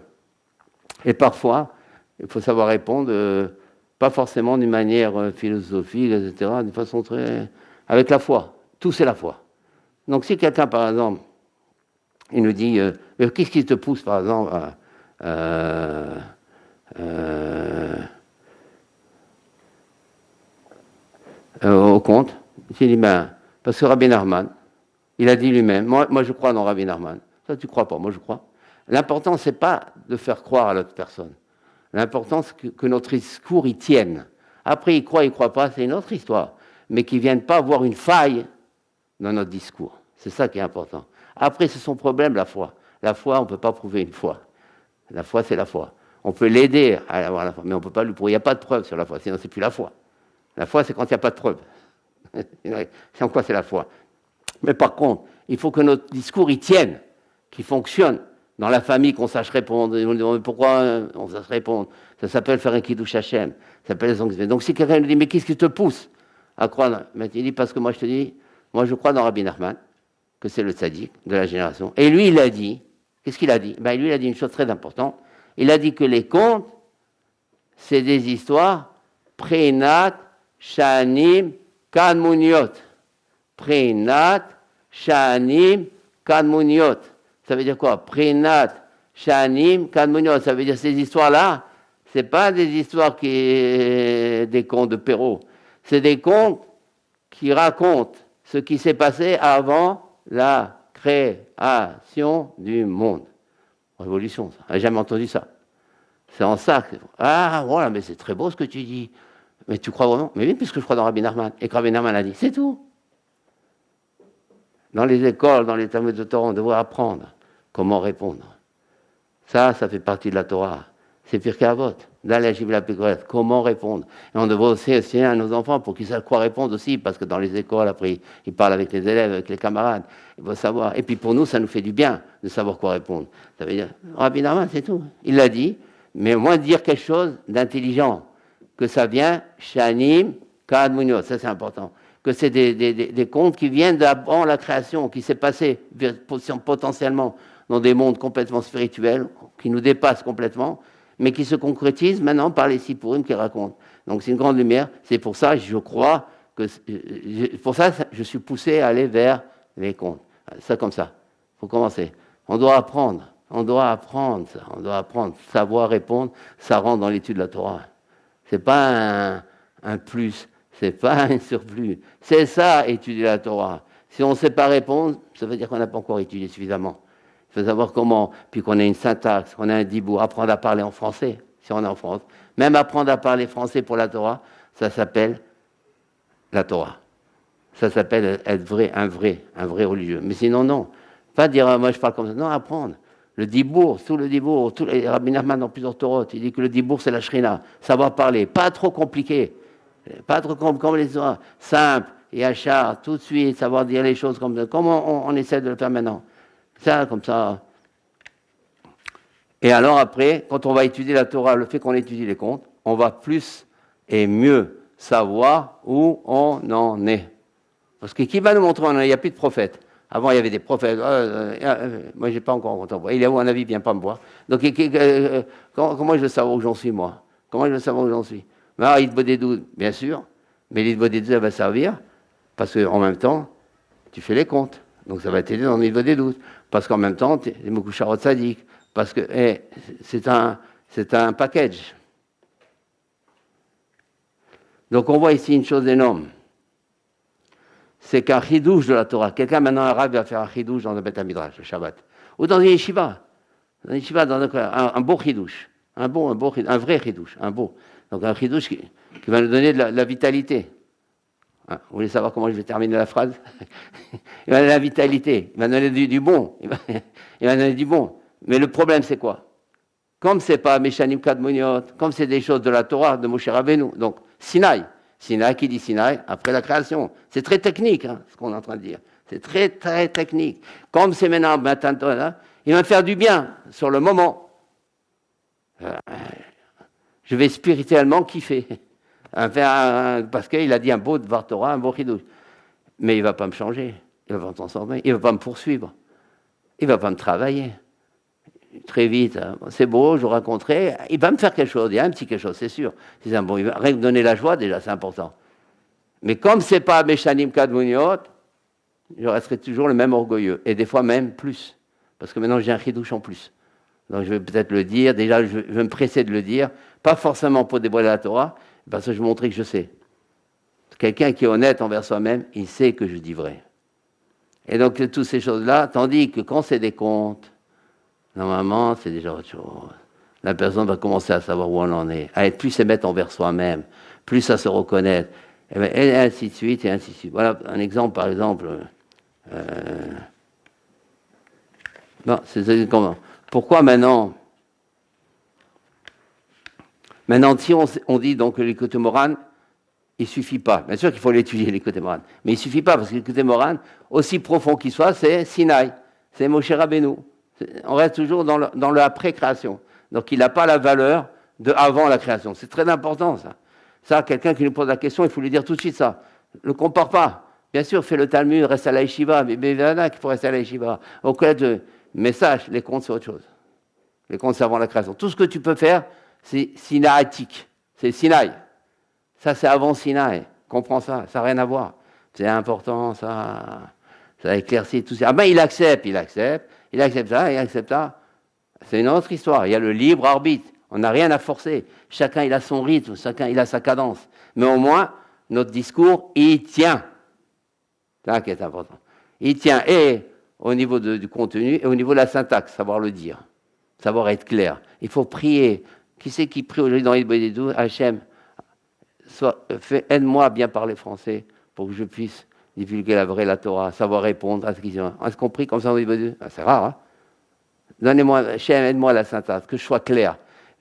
Et parfois, il faut savoir répondre, pas forcément d'une manière philosophique, etc., d'une façon très... avec la foi. Tout, c'est la foi. Donc si quelqu'un, par exemple, il nous dit, qu'est-ce qui te pousse, par exemple, au compte, j'ai dit, parce que Rabbi Nachman, il a dit lui-même, moi je crois dans Rabbi Nachman. Ça, tu crois pas, moi je crois. L'important, c'est pas de faire croire à l'autre personne. L'important, c'est que notre discours y tienne. Après, il croit pas, c'est une autre histoire. Mais qu'il ne vienne pas voir une faille dans notre discours. C'est ça qui est important. Après, c'est son problème, la foi. La foi, on ne peut pas prouver une foi. La foi, c'est la foi. On peut l'aider à avoir la foi, mais on ne peut pas lui prouver. Il n'y a pas de preuve sur la foi, sinon c'est plus la foi. La foi, c'est quand il n'y a pas de preuve. C'est en quoi c'est la foi. Mais par contre, il faut que notre discours y tienne, qu'il fonctionne. Dans la famille, qu'on sache répondre. On dit, pourquoi on sache répondre? Ça s'appelle faire un kiddush Hashem. Ça s'appelle les... Donc si quelqu'un nous dit, mais qu'est-ce qui te pousse à croire? Il dit, parce que moi je te dis, moi je crois dans Rabbi Nachman, que c'est le tzaddik de la génération. Et lui, il a dit, qu'est-ce qu'il a dit? Lui, il a dit une chose très importante. Il a dit que les contes, c'est des histoires prénat, shanim, kadmuniot. Prénat, shanim, kadmuniot. Ça veut dire quoi? Prénat, shanim, kadmuniot. Ça veut dire ces histoires-là, c'est pas des histoires des contes de Perrault. C'est des contes qui racontent ce qui s'est passé avant la création du monde. Révolution, ça. On n'a jamais entendu ça. C'est en ça que... Ah, voilà, mais c'est très beau ce que tu dis. Mais tu crois vraiment? Mais oui, puisque je crois dans Rabbi Nachman. Et que Rabbi Nachman a dit, c'est tout. Dans les écoles, dans les Talmuds de Torah, on devrait apprendre comment répondre. Ça fait partie de la Torah. C'est Pirkei Avot. Dans la Shivla Pécorette, comment répondre. Et on devrait aussi enseigner à nos enfants pour qu'ils sachent quoi répondre aussi, parce que dans les écoles, après, ils parlent avec les élèves, avec les camarades. Il faut savoir. Et puis pour nous, ça nous fait du bien de savoir quoi répondre. Ça veut dire, Rabbi Nachman, c'est tout. Il l'a dit, mais au moins dire quelque chose d'intelligent. Que ça vient, Shanim, Kadmuniot, ça c'est important. Que c'est des contes qui viennent d'avant la création, qui s'est passé potentiellement dans des mondes complètement spirituels, qui nous dépassent complètement, mais qui se concrétisent maintenant par les Sipourim qu'ils racontent. Donc c'est une grande lumière. C'est pour ça, je crois, pour ça, je suis poussé à aller vers les contes. Ça comme ça. Il faut commencer. On doit apprendre ça. On doit apprendre. Savoir répondre, ça rentre dans l'étude de la Torah. C'est pas un plus, c'est pas un surplus. C'est ça, étudier la Torah. Si on ne sait pas répondre, ça veut dire qu'on n'a pas encore étudié suffisamment. Il faut savoir comment, puis qu'on ait une syntaxe, qu'on ait un dibour, apprendre à parler en français, si on est en France. Même apprendre à parler français pour la Torah, ça s'appelle la Torah. Ça s'appelle être vrai, un vrai religieux. Mais sinon, non. Pas dire, moi je parle comme ça. Non, apprendre. Le dibour, tout le dibour, Rabbi Nachman dans plusieurs Torot, il dit que le dibour c'est la shrina, savoir parler, pas trop compliqué, pas trop comme les histoires, simple, et achar, tout de suite, savoir dire les choses comme on essaie de le faire maintenant. Ça, comme ça. Et alors après, quand on va étudier la Torah, le fait qu'on étudie les contes, on va plus et mieux savoir où on en est. Parce que qui va nous montrer, il n'y a plus de prophètes. Avant, il y avait des prophètes. Moi, je n'ai pas encore rencontré. Il est où un avis, il ne vient pas me voir. Donc, comment je veux savoir où j'en suis, moi? Comment je veux savoir où j'en suis? Il te des doutes, bien sûr. Mais l'île des doutes, elle va servir. Parce qu'en même temps, tu fais les comptes. Donc, ça va t'aider dans l'île des doutes. Parce qu'en même temps, tu es Mokoucharot Sadik. Parce que c'est un package. Donc, on voit ici une chose énorme. C'est qu'un chidouche de la Torah. Quelqu'un, maintenant, un arabe, va faire un chidouche dans le Beth Midrash, le Shabbat. Ou dans une yeshiva. Dans une yeshiva, un beau chidouche. Un vrai chidouche. Un beau. Donc, un chidouche qui va nous donner de la vitalité. Vous voulez savoir comment je vais terminer la phrase? Il va donner de la vitalité. Il va donner du bon. Il va donner du bon. Mais le problème, c'est quoi? Comme c'est pas Meshanim Kadmoniot, comme c'est des choses de la Torah, de Moshe Rabbeinu, donc Sinaï. Sinaï, qui dit Sinaï, après la création. C'est très technique, ce qu'on est en train de dire. C'est très, très technique. Comme c'est maintenant, il va me faire du bien sur le moment. Je vais spirituellement kiffer. Parce qu'il a dit un beau Dvar Torah, un beau chidouche. Mais il ne va pas me changer. Il ne va pas me transformer. Il ne va pas me poursuivre. Il ne va pas me travailler. Très vite, c'est beau, je raconterai, il va me faire quelque chose, il y a un petit quelque chose, c'est sûr. Il va rien me donner la joie, déjà, c'est important. Mais comme c'est pas Meshanim Kadmuniot, je resterai toujours le même orgueilleux, et des fois même plus, parce que maintenant j'ai un chidouche en plus. Donc je vais peut-être le dire, déjà je vais me presser de le dire, pas forcément pour dévoiler la Torah, parce que je vais montrer que je sais. Quelqu'un qui est honnête envers soi-même, il sait que je dis vrai. Et donc toutes ces choses-là, tandis que quand c'est des contes, normalement, c'est déjà autre chose. La personne va commencer à savoir où on en est, à être plus s'émettre envers soi-même, plus à se reconnaître, et ainsi de suite, et ainsi de suite. Voilà un exemple, par exemple. C'est comment? Pourquoi maintenant, si on dit donc que l'écoute morale, il ne suffit pas. Bien sûr qu'il faut l'étudier, l'écoute morale, mais il ne suffit pas, parce que l'écoute morale, aussi profond qu'il soit, c'est Sinaï, c'est Moshe Rabbeinu. On reste toujours dans le après-création. Donc il n'a pas la valeur de avant la création. C'est très important, ça. Ça, quelqu'un qui nous pose la question, il faut lui dire tout de suite ça. Ne le compare pas. Bien sûr, fais le Talmud, reste à la yeshiva, mais il y en a qu'il faut rester à la yeshiva. Mais sache, les contes, c'est autre chose. les contes avant la création. Tout ce que tu peux faire, c'est sinaïtique. C'est Sinaï. Ça, c'est avant Sinaï. Comprends ça, ça n'a rien à voir. C'est important, ça éclaircit tout ça. Ah ben, il accepte ça. C'est une autre histoire. Il y a le libre arbitre. On n'a rien à forcer. Chacun, il a son rythme, chacun, il a sa cadence. Mais au moins, notre discours, il tient. C'est ça qui est important. Il tient et au niveau du contenu et au niveau de la syntaxe, savoir le dire, savoir être clair. Il faut prier. Qui c'est qui prie aujourd'hui dans les Bodhidou? Hachem, aide-moi à bien parler français pour que je puisse divulguer la Torah, savoir répondre à ce qu'ils ont. Est-ce qu'on prie comme ça dans les Bodhidou? C'est rare, hein? Donnez-moi, Hachem, aide-moi à la syntaxe, que je sois clair,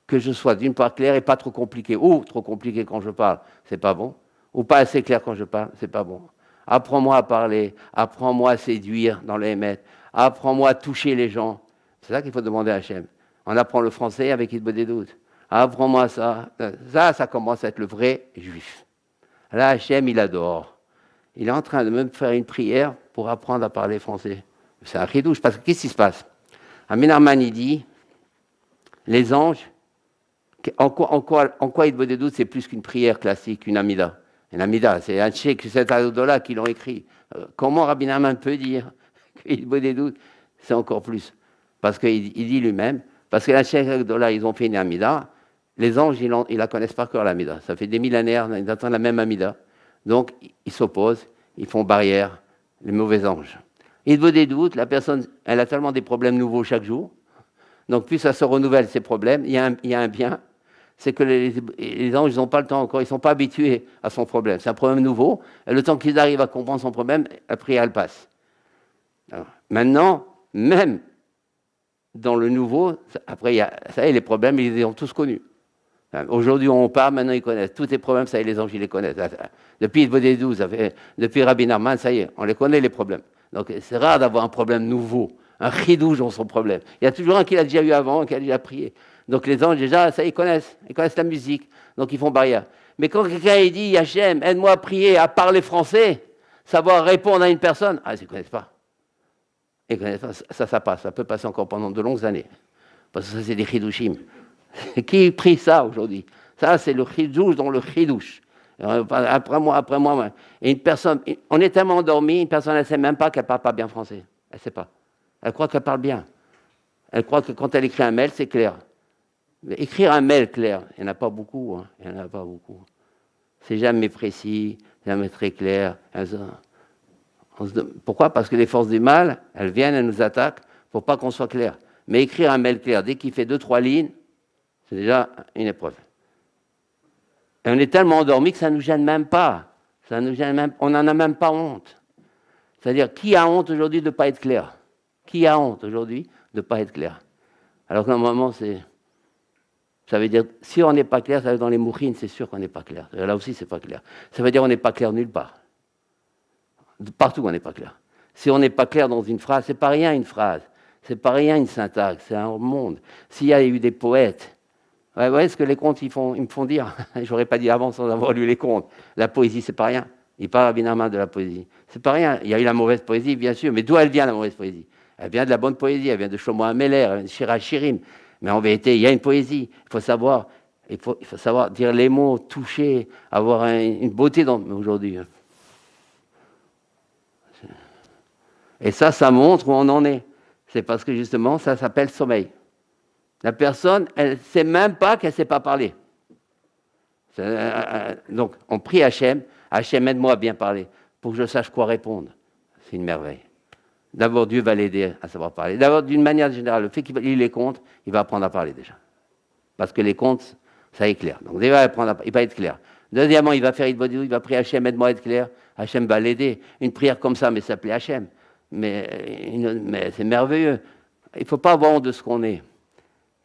que je sois d'une part clair et pas trop compliqué. Ou trop compliqué quand je parle, c'est pas bon. Ou pas assez clair quand je parle, c'est pas bon. Apprends-moi à parler, apprends-moi à séduire dans les maîtres, apprends-moi à toucher les gens. C'est ça qu'il faut demander à Hachem. On apprend le français avec Hitbod des doutes. Apprends-moi ça. Ça commence à être le vrai juif. Là, Hachem, il adore. Il est en train de me faire une prière pour apprendre à parler français. C'est un chidouche, parce que qu'est-ce qui se passe? Amin Arman, il dit, les anges, en quoi Hitbod des doutes, c'est plus qu'une prière classique, une amida. Une amida, c'est un tchèque, c'est un Adola qui l'ont écrit. Comment Rabbi Nachman peut dire qu'il vaut des doutes? C'est encore plus. Parce qu'il dit lui-même, parce que la tchèque Adola, ils ont fait une amida, les anges, ils la connaissent par cœur, l'amida. Ça fait des millénaires, ils attendent la même amida. Donc, ils s'opposent, ils font barrière, les mauvais anges. Il vaut des doutes, la personne, elle a tellement des problèmes nouveaux chaque jour. Donc, plus ça se renouvelle, ces problèmes, il y a un bien. C'est que les anges, ils n'ont pas le temps encore, ils ne sont pas habitués à son problème. C'est un problème nouveau, et le temps qu'ils arrivent à comprendre son problème, la prière, elle passe. Alors, maintenant, même dans le nouveau, après, ça y est, les problèmes, ils les ont tous connus. Aujourd'hui, on parle, maintenant, ils connaissent. Tous les problèmes, ça y est, les anges, ils les connaissent. Depuis le Bodé 12, depuis Rabbi Nachman, ça y est, on les connaît, les problèmes. Donc, c'est rare d'avoir un problème nouveau, un chidouche dans son problème. Il y a toujours un qui l'a déjà eu avant, qui a déjà prié. Donc les anges, déjà, ça, ils connaissent la musique, donc ils font barrière. Mais quand quelqu'un dit, Hachem, aide-moi à prier, à parler français, savoir répondre à une personne, ils ne connaissent pas. Ils ne connaissent pas, ça passe, ça peut passer encore pendant de longues années. Parce que ça, c'est des chidushim. Qui prie ça aujourd'hui? Ça, c'est le chidouche dans le chidouche. Après moi. Et une personne, on est tellement endormi, une personne, elle ne sait même pas qu'elle ne parle pas bien français. Elle ne sait pas. Elle croit qu'elle parle bien. Elle croit que quand elle écrit un mail, c'est clair. Mais écrire un mail clair, il n'y en a pas beaucoup. Hein. Il n'y en a pas beaucoup. C'est jamais précis, jamais très clair. Pourquoi? Parce que les forces du mal, elles viennent, elles nous attaquent pour pas qu'on soit clair. Mais écrire un mail clair, dès qu'il fait 2-3 lignes, c'est déjà une épreuve. Et on est tellement endormi que ça ne nous gêne même pas. On n'en a même pas honte. C'est-à-dire, qui a honte aujourd'hui de ne pas être clair? Qui a honte aujourd'hui de ne pas être clair? Alors que normalement, ça veut dire, si on n'est pas clair, ça veut dire dans les mouchines, c'est sûr qu'on n'est pas clair. Là aussi, c'est pas clair. Ça veut dire qu'on n'est pas clair nulle part. Partout, on n'est pas clair. Si on n'est pas clair dans une phrase, c'est pas rien une phrase. C'est pas rien une syntaxe, c'est un monde. S'il y a eu des poètes, vous voyez ce que les contes, ils me font dire. J'aurais pas dit avant sans avoir lu les contes. La poésie, c'est pas rien. Il parle Rabbi Nachman de la poésie. C'est pas rien. Il y a eu la mauvaise poésie, bien sûr, mais d'où elle vient, la mauvaise poésie? Elle vient de la bonne poésie, elle vient de Shlomo Ameler, elle vient de Shir HaShirim. Mais en vérité, il y a une poésie. Il faut savoir dire les mots, toucher, avoir une beauté aujourd'hui. Et ça montre où on en est. C'est parce que justement, ça s'appelle sommeil. La personne, elle ne sait même pas qu'elle ne sait pas parler. Donc, on prie Hachem, Hachem, aide-moi à bien parler, pour que je sache quoi répondre. C'est une merveille. D'abord, Dieu va l'aider à savoir parler. D'abord, d'une manière générale, le fait qu'il lit les contes, il va apprendre à parler déjà. Parce que les contes, ça éclaire. Donc, il va être clair. Deuxièmement, il va faire Hitbodidou, il va prier Hachem, aide-moi à être clair. Hachem va l'aider. Une prière comme ça, mais ça s'appelait Hachem. Mais c'est merveilleux. Il ne faut pas avoir honte de ce qu'on est.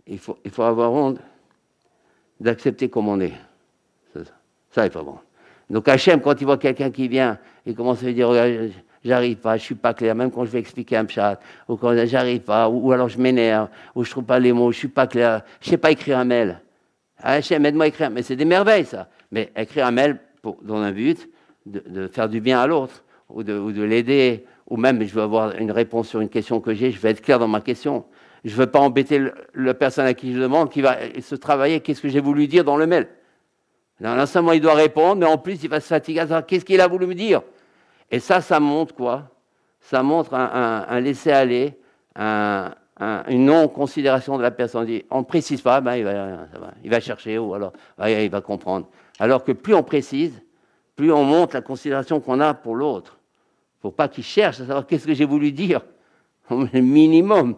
Il faut avoir honte d'accepter comme on est. Ça, il faut avoir honte. Donc Hachem, quand il voit quelqu'un qui vient, il commence à lui dire, j'arrive pas, je suis pas clair, même quand je vais expliquer un pshat, ou quand j'arrive pas, ou alors je m'énerve, ou je trouve pas les mots, je suis pas clair, je sais pas écrire un mail. Hachem, aide-moi à écrire. Mais c'est des merveilles, ça. Mais écrire un mail dans un but de faire du bien à l'autre, ou de l'aider, ou même je veux avoir une réponse sur une question que j'ai, je vais être clair dans ma question. Je ne veux pas embêter la personne à qui je demande, qui va se travailler, qu'est-ce que j'ai voulu dire dans le mail. Non seulement il doit répondre, mais en plus il va se fatiguer à savoir qu'est-ce qu'il a voulu me dire. Et ça montre quoi? Ça montre un laisser-aller, une non-considération de la personne. On ne précise pas, ben il va chercher ou alors il va comprendre. Alors que plus on précise, plus on montre la considération qu'on a pour l'autre. Il ne faut pas qu'il cherche à savoir qu'est-ce que j'ai voulu dire. Le minimum.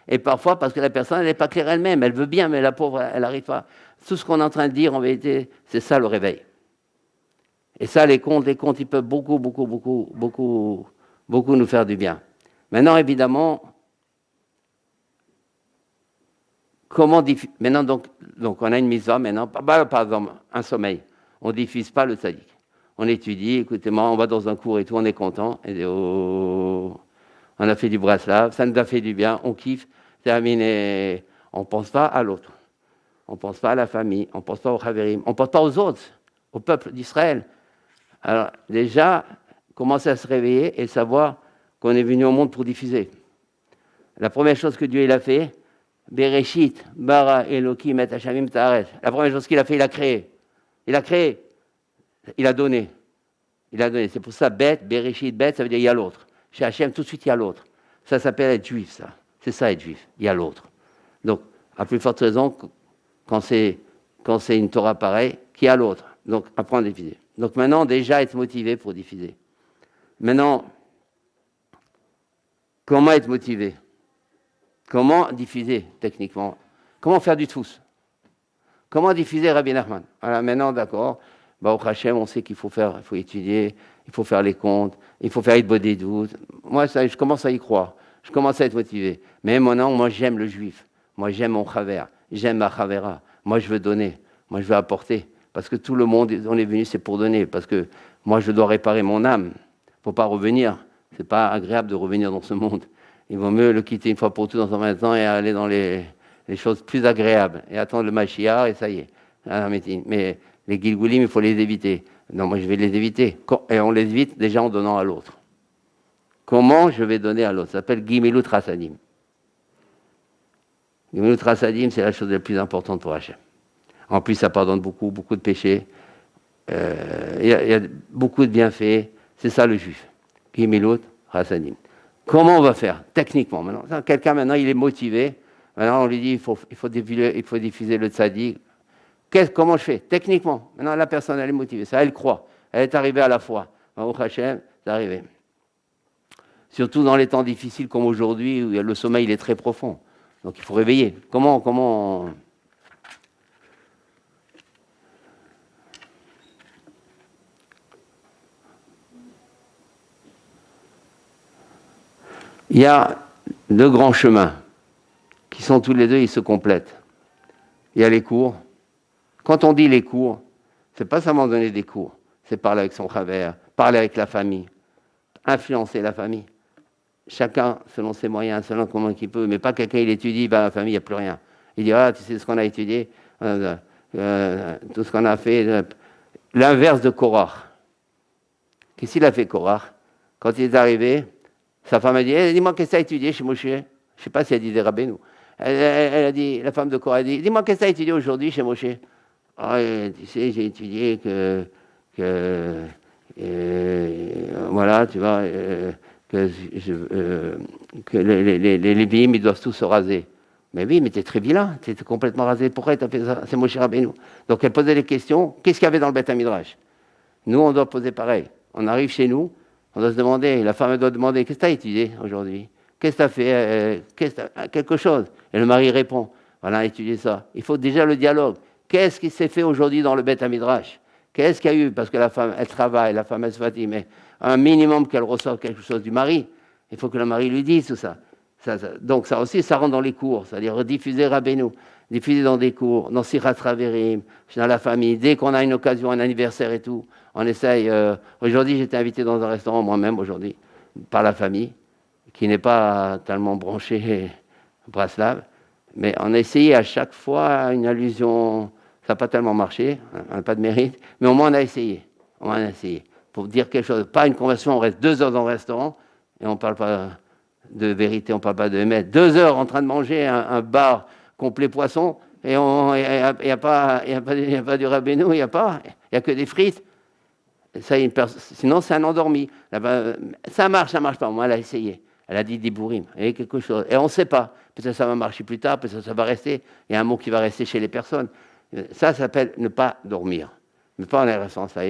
Et parfois, parce que la personne, elle n'est pas claire elle-même, elle veut bien, mais la pauvre, elle n'arrive pas. Tout ce qu'on est en train de dire, en vérité, c'est ça le réveil. Et ça, les contes, ils peuvent beaucoup nous faire du bien. Maintenant, évidemment, maintenant, donc, on a une mitzvah, maintenant, par exemple, un sommeil. On ne diffuse pas le tzaddik. On étudie, écoutez-moi, on va dans un cours et tout, on est content. Et on a fait du braslav, ça nous a fait du bien, on kiffe, terminé. On ne pense pas à l'autre. On ne pense pas à la famille, on ne pense pas aux chaverim, on ne pense pas aux autres, au peuple d'Israël. Alors, déjà, commencer à se réveiller et savoir qu'on est venu au monde pour diffuser. La première chose que Dieu il a fait, Bereshit, Bara, Elohim, et Hashamim, Ta'aret. La première chose qu'il a fait, il a créé. Il a créé. Il a donné. C'est pour ça, bête, Bereshit, bête, ça veut dire il y a l'autre. Chez Hachem, tout de suite, il y a l'autre. Ça s'appelle être juif, ça. C'est ça, être juif. Il y a l'autre. Donc, à plus forte raison, quand c'est une Torah pareille, qu'il y a l'autre. Donc, apprendre à diffuser. Donc, maintenant, déjà, être motivé pour diffuser. Maintenant, comment être motivé? Comment diffuser, techniquement? Comment faire du tous? Comment diffuser Rabbi Nachman? Voilà, maintenant, d'accord. Au Hachem, on sait qu'il faut étudier, il faut faire les comptes, il faut faire Hitbod des doutes. Moi, ça, je commence à y croire. Je commence à être motivé. Mais maintenant, moi, j'aime le juif. Moi, j'aime mon chaver. J'aime ma chavera. Moi, je veux donner. Moi, je veux apporter. Parce que tout le monde, on est venu, c'est pour donner. Parce que moi, je dois réparer mon âme. Il ne faut pas revenir. Ce n'est pas agréable de revenir dans ce monde. Il vaut mieux le quitter une fois pour toutes dans un instant et aller dans les choses plus agréables. Et attendre le Mashiach et ça y est. Mais les Gilgulim, il faut les éviter. Non, moi, je vais les éviter. Et on les évite déjà en donnant à l'autre. Comment je vais donner à l'autre? Ça s'appelle Gimilut Rasadim. Gimilut Rasadim, c'est la chose la plus importante pour Hachem. En plus, ça pardonne beaucoup de péchés. Il y a beaucoup de bienfaits. C'est ça le juif. Gimilut Rasadim. Comment on va faire techniquement? Maintenant, quelqu'un, maintenant, il est motivé. Maintenant, on lui dit il faut diffuser le tzaddik. Comment je fais? Techniquement. Maintenant, la personne, elle est motivée. Ça, elle croit. Elle est arrivée à la foi. Au Hachem, c'est arrivé. Surtout dans les temps difficiles comme aujourd'hui, où le sommeil il est très profond. Donc, il faut réveiller. Comment Il y a deux grands chemins qui sont tous les deux, ils se complètent. Il y a les cours. Quand on dit les cours, c'est pas seulement donner des cours, c'est parler avec son chaver, parler avec la famille, influencer la famille. Chacun selon ses moyens, selon comment il peut, mais pas quelqu'un il étudie, la famille, il n'y a plus rien. Il dit, tu sais ce qu'on a étudié, tout ce qu'on a fait, l'inverse de Korach. Qu'est-ce qu'il a fait Korach? Quand il est arrivé, sa femme a dit, dis-moi qu'est-ce que tu as étudié chez Moshe? Je ne sais pas si elle dit des Rabbeinu. Elle a dit, la femme de Korach a dit, dis-moi qu'est-ce que tu as étudié aujourd'hui chez Moshe? Tu sais, j'ai étudié voilà, tu vois, que les Lévi'im, ils doivent tous se raser. Mais oui, mais tu es très vilain, tu es complètement rasé. Pourquoi tu as fait ça? C'est Moshe Rabbeinu. Donc elle posait des questions. Qu'est-ce qu'il y avait dans le Beth Midrash? Nous, on doit poser pareil. On arrive chez nous, on doit se demander, la femme elle doit demander, qu'est-ce que tu as étudié aujourd'hui? Qu'est-ce que tu as fait? Quelque chose. Et le mari répond, voilà, étudié ça. Il faut déjà le dialogue. Qu'est-ce qui s'est fait aujourd'hui dans le Beth Midrash? Qu'est-ce qu'il y a eu? Parce que la femme, elle travaille, la femme, elle se fatigue, mais un minimum qu'elle reçoive quelque chose du mari. Il faut que le mari lui dise tout ça. Donc ça aussi, ça rentre dans les cours, c'est-à-dire diffuser Rabbeinu, diffuser dans des cours, dans Sirat Raverim, dans la famille. Dès qu'on a une occasion, un anniversaire et tout, on essaye. Aujourd'hui, j'étais invité dans un restaurant, moi-même, aujourd'hui, par la famille, qui n'est pas tellement branchée Braslav, mais on a essayé à chaque fois une allusion. Ça n'a pas tellement marché, on n'a pas de mérite, mais au moins on a essayé. Pour dire quelque chose. Pas une conversation, on reste 2 heures dans le restaurant et on ne parle pas de vérité, on ne parle pas de émet. 2 heures en train de manger un bar complet poisson, et il n'y a pas du rabénou, il n'y a que des frites. Ça, sinon, c'est un endormi. Ça marche pas. Moi, elle a essayé. Elle a dit des bourrimes. Il y a quelque chose. Et on ne sait pas. Peut-être ça va marcher plus tard, peut-être ça va rester. Il y a un mot qui va rester chez les personnes. Ça s'appelle ne pas dormir. Ne pas en aller sans ça.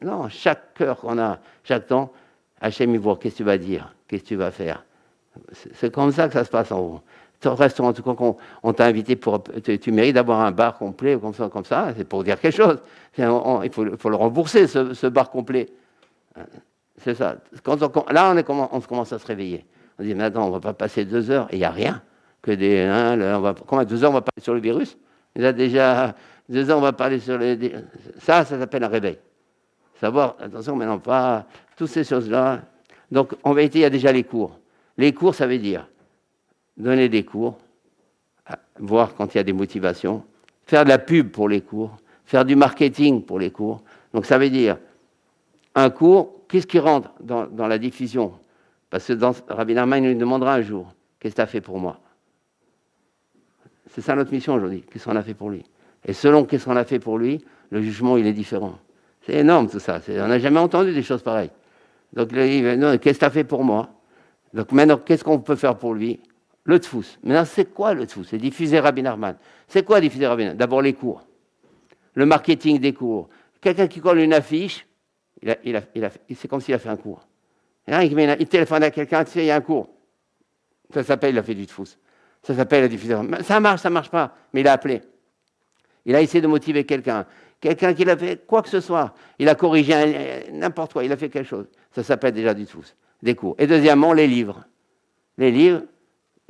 Non, chaque heure qu'on a, chaque temps, Hachem, il voit qu'est-ce que tu vas dire, qu'est-ce que tu vas faire. C'est comme ça que ça se passe en haut. Au restaurant, en tout cas, on t'a invité pour. Tu mérites d'avoir un bar complet comme ça, c'est pour dire quelque chose. Il faut le rembourser, ce bar complet. C'est ça. Là, on commence à se réveiller. On dit, mais attends, on ne va pas passer 2 heures et il n'y a rien. Que des. Comment 2 heures, on va parler sur le virus. Il a déjà 2 heures, on va parler sur les. Ça s'appelle un réveil. Savoir, attention, maintenant, pas toutes ces choses-là. Donc, en vérité, il y a déjà les cours. Les cours, ça veut dire donner des cours, voir quand il y a des motivations, faire de la pub pour les cours, faire du marketing pour les cours. Donc ça veut dire un cours, qu'est-ce qui rentre dans la diffusion? Parce que Rabbi Nachman nous demandera un jour, qu'est-ce que tu as fait pour moi? C'est ça notre mission aujourd'hui, qu'est-ce qu'on a fait pour lui? Et selon qu'est-ce qu'on a fait pour lui, le jugement il est différent. C'est énorme tout ça, on n'a jamais entendu des choses pareilles. Donc qu'est-ce que tu as fait pour moi? Donc maintenant, qu'est-ce qu'on peut faire pour lui? Le tfous. Maintenant, c'est quoi le tfous? C'est diffuser Rabbi Nachman. C'est quoi diffuser Rabbi Nachman? D'abord les cours. Le marketing des cours. Quelqu'un qui colle une affiche, c'est comme s'il a fait un cours. Il téléphone à quelqu'un, tu sais, il y a un cours. Ça s'appelle, il a fait du tfous. Ça s'appelle la diffusion. Ça marche pas. Mais il a appelé. Il a essayé de motiver quelqu'un. Quelqu'un qui a fait quoi que ce soit. Il a corrigé n'importe quoi. Il a fait quelque chose. Ça s'appelle déjà du tfous. Des cours. Et deuxièmement, les livres. Les livres,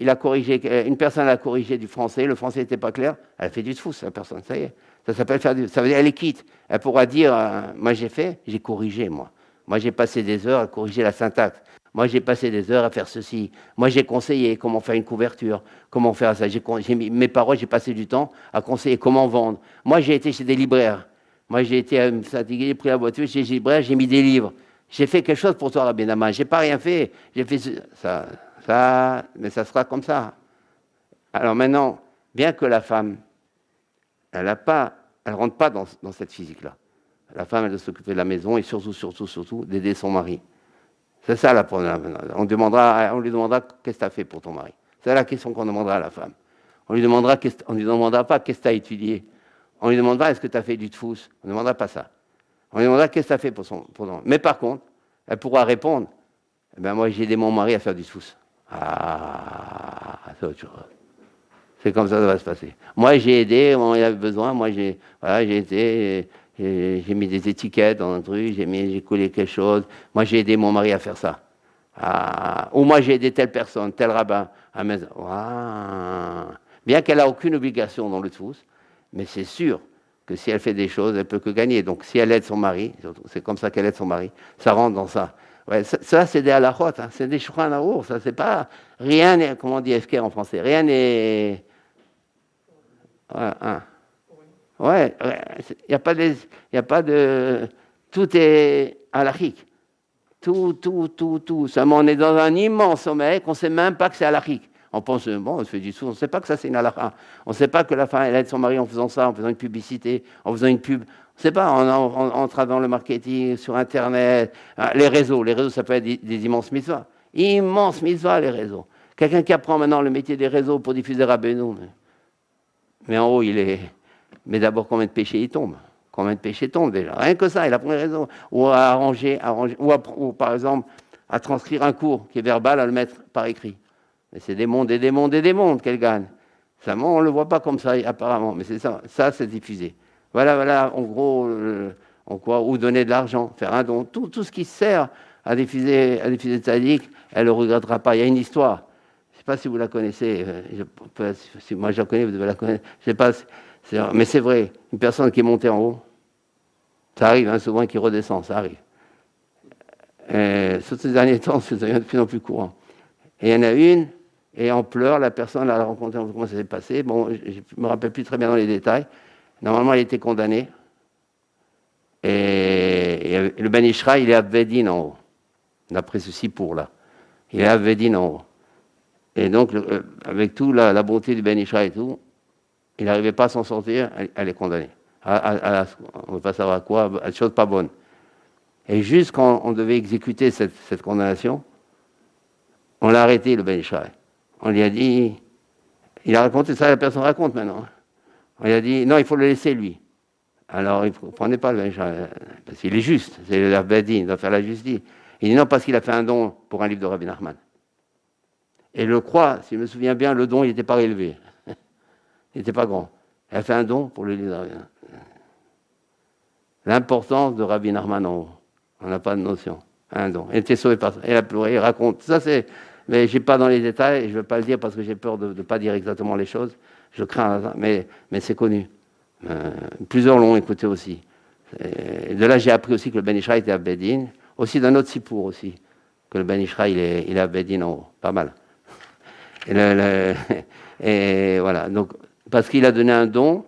il a corrigé, une personne a corrigé du français, le français n'était pas clair, elle a fait du tfous, la personne, ça y est. Ça s'appelle faire du. Ça veut dire, elle est quitte. Elle pourra dire, moi j'ai corrigé, moi. Moi j'ai passé des heures à corriger la syntaxe. Moi j'ai passé des heures à faire ceci. Moi j'ai conseillé comment faire une couverture, comment faire ça. J'ai mis mes paroles, j'ai passé du temps à conseiller comment vendre. Moi j'ai été chez des libraires. Moi j'ai été fatigué, j'ai pris la voiture, chez des libraires, j'ai mis des livres. J'ai fait quelque chose pour toi, Rabbi Nachman. J'ai pas rien fait. J'ai fait ça, mais ça sera comme ça. Alors maintenant, bien que la femme, elle rentre pas dans cette physique-là. La femme, elle doit s'occuper de la maison et surtout, d'aider son mari. C'est ça la première. On lui demandera qu'est-ce que tu as fait pour ton mari. C'est la question qu'on demandera à la femme. On lui demandera pas qu'est-ce que tu as étudié. On lui demandera est-ce que tu as fait du tfous. On ne demandera pas ça. On lui demandera qu'est-ce que tu as fait pour son. Mais par contre, elle pourra répondre moi j'ai aidé mon mari à faire du tfous. C'est autre chose. C'est comme ça va se passer. Moi, j'ai aidé, il avait besoin. Moi, j'ai mis des étiquettes dans un truc, j'ai collé quelque chose. Moi, j'ai aidé mon mari à faire ça. Ou moi, j'ai aidé telle personne, tel rabbin. Bien qu'elle n'a aucune obligation dans le tfous, mais c'est sûr que si elle fait des choses, elle peut que gagner. Donc, si elle aide son mari, c'est comme ça qu'elle aide son mari, ça rentre dans ça. Ouais, ça c'est des halachot, c'est des shulchan arour, ça c'est pas rien n'est, comment on dit FK en français, rien n'est. Ouais, il y a pas de, tout est halachique, tout. Seulement on est dans un immense sommeil qu'on sait même pas que c'est halachique. On pense on se fait du sou, on ne sait pas que ça c'est une halakha. On ne sait pas que la femme elle aide son mari en faisant ça, en faisant une publicité, en faisant une pub. On ne sait pas, en travaillant dans le marketing, sur Internet, les réseaux, ça peut être des immenses mitzvahs. Immenses mitzvahs, les réseaux. Quelqu'un qui apprend maintenant le métier des réseaux pour diffuser Rabbeinu, mais en haut, il est... Mais d'abord, combien de péchés il tombe? Combien de péchés tombent déjà? Rien que ça, il apprend les réseaux. Ou à arranger ou par exemple, à transcrire un cours qui est verbal, à le mettre par écrit. Mais c'est des mondes qu'elle gagne. Ça, on ne le voit pas comme ça, apparemment, mais c'est ça. Ça, c'est diffusé. Voilà, en gros, ou donner de l'argent, faire un don. Tout ce qui sert à diffuser Tzadik, elle ne le regrettera pas. Il y a une histoire. Je ne sais pas si vous la connaissez. Si moi, je la connais, vous devez la connaître. Je sais pas. Mais c'est vrai. Une personne qui est montée en haut, ça arrive, souvent, qui redescend, ça arrive. Sur ces derniers temps, c'est de plus en plus courant. Et il y en a une, et en pleurs, la personne, elle a rencontré comment ça s'est passé. Bon, je ne me rappelle plus très bien dans les détails. Normalement, elle était condamnée. Et le Ben Ishra, il est à Vedin en haut. D'après ce Sipour là. Il est à Vedin en haut. Et donc, avec tout la bonté du Ben Ishra et tout, il n'arrivait pas à s'en sortir, elle est condamnée. On ne veut pas savoir à quoi, à des choses pas bonnes. Et juste quand on devait exécuter cette condamnation, on l'a arrêté, le Ben Ishra. On lui a dit, il a raconté ça, la personne raconte maintenant. On lui a dit, non, il faut le laisser lui. Alors, il ne prenait pas le Ben Ishra, parce qu'il est juste, c'est le Bedin, il doit faire la justice. Il dit non, parce qu'il a fait un don pour un livre de Rabbi Nachman. Et le croix, si je me souviens bien, le don, il n'était pas élevé. Il n'était pas grand. Il a fait un don pour le livre de Rabbi Nachman. L'importance de Rabbi Nachman en haut. On n'a pas de notion. Un don. Il était sauvé par ça. Il a pleuré, il raconte. Ça, c'est... Mais je n'ai pas dans les détails, je ne veux pas le dire parce que j'ai peur de ne pas dire exactement les choses. Je crains ça, mais c'est connu. Plusieurs l'ont écouté aussi. Et de là, j'ai appris aussi que le Ben Ishra était à Bedin. Aussi d'un autre sipour aussi. Que le Ben Ishra, il est à Bedin en haut. Pas mal. Et voilà. Donc, parce qu'il a donné un don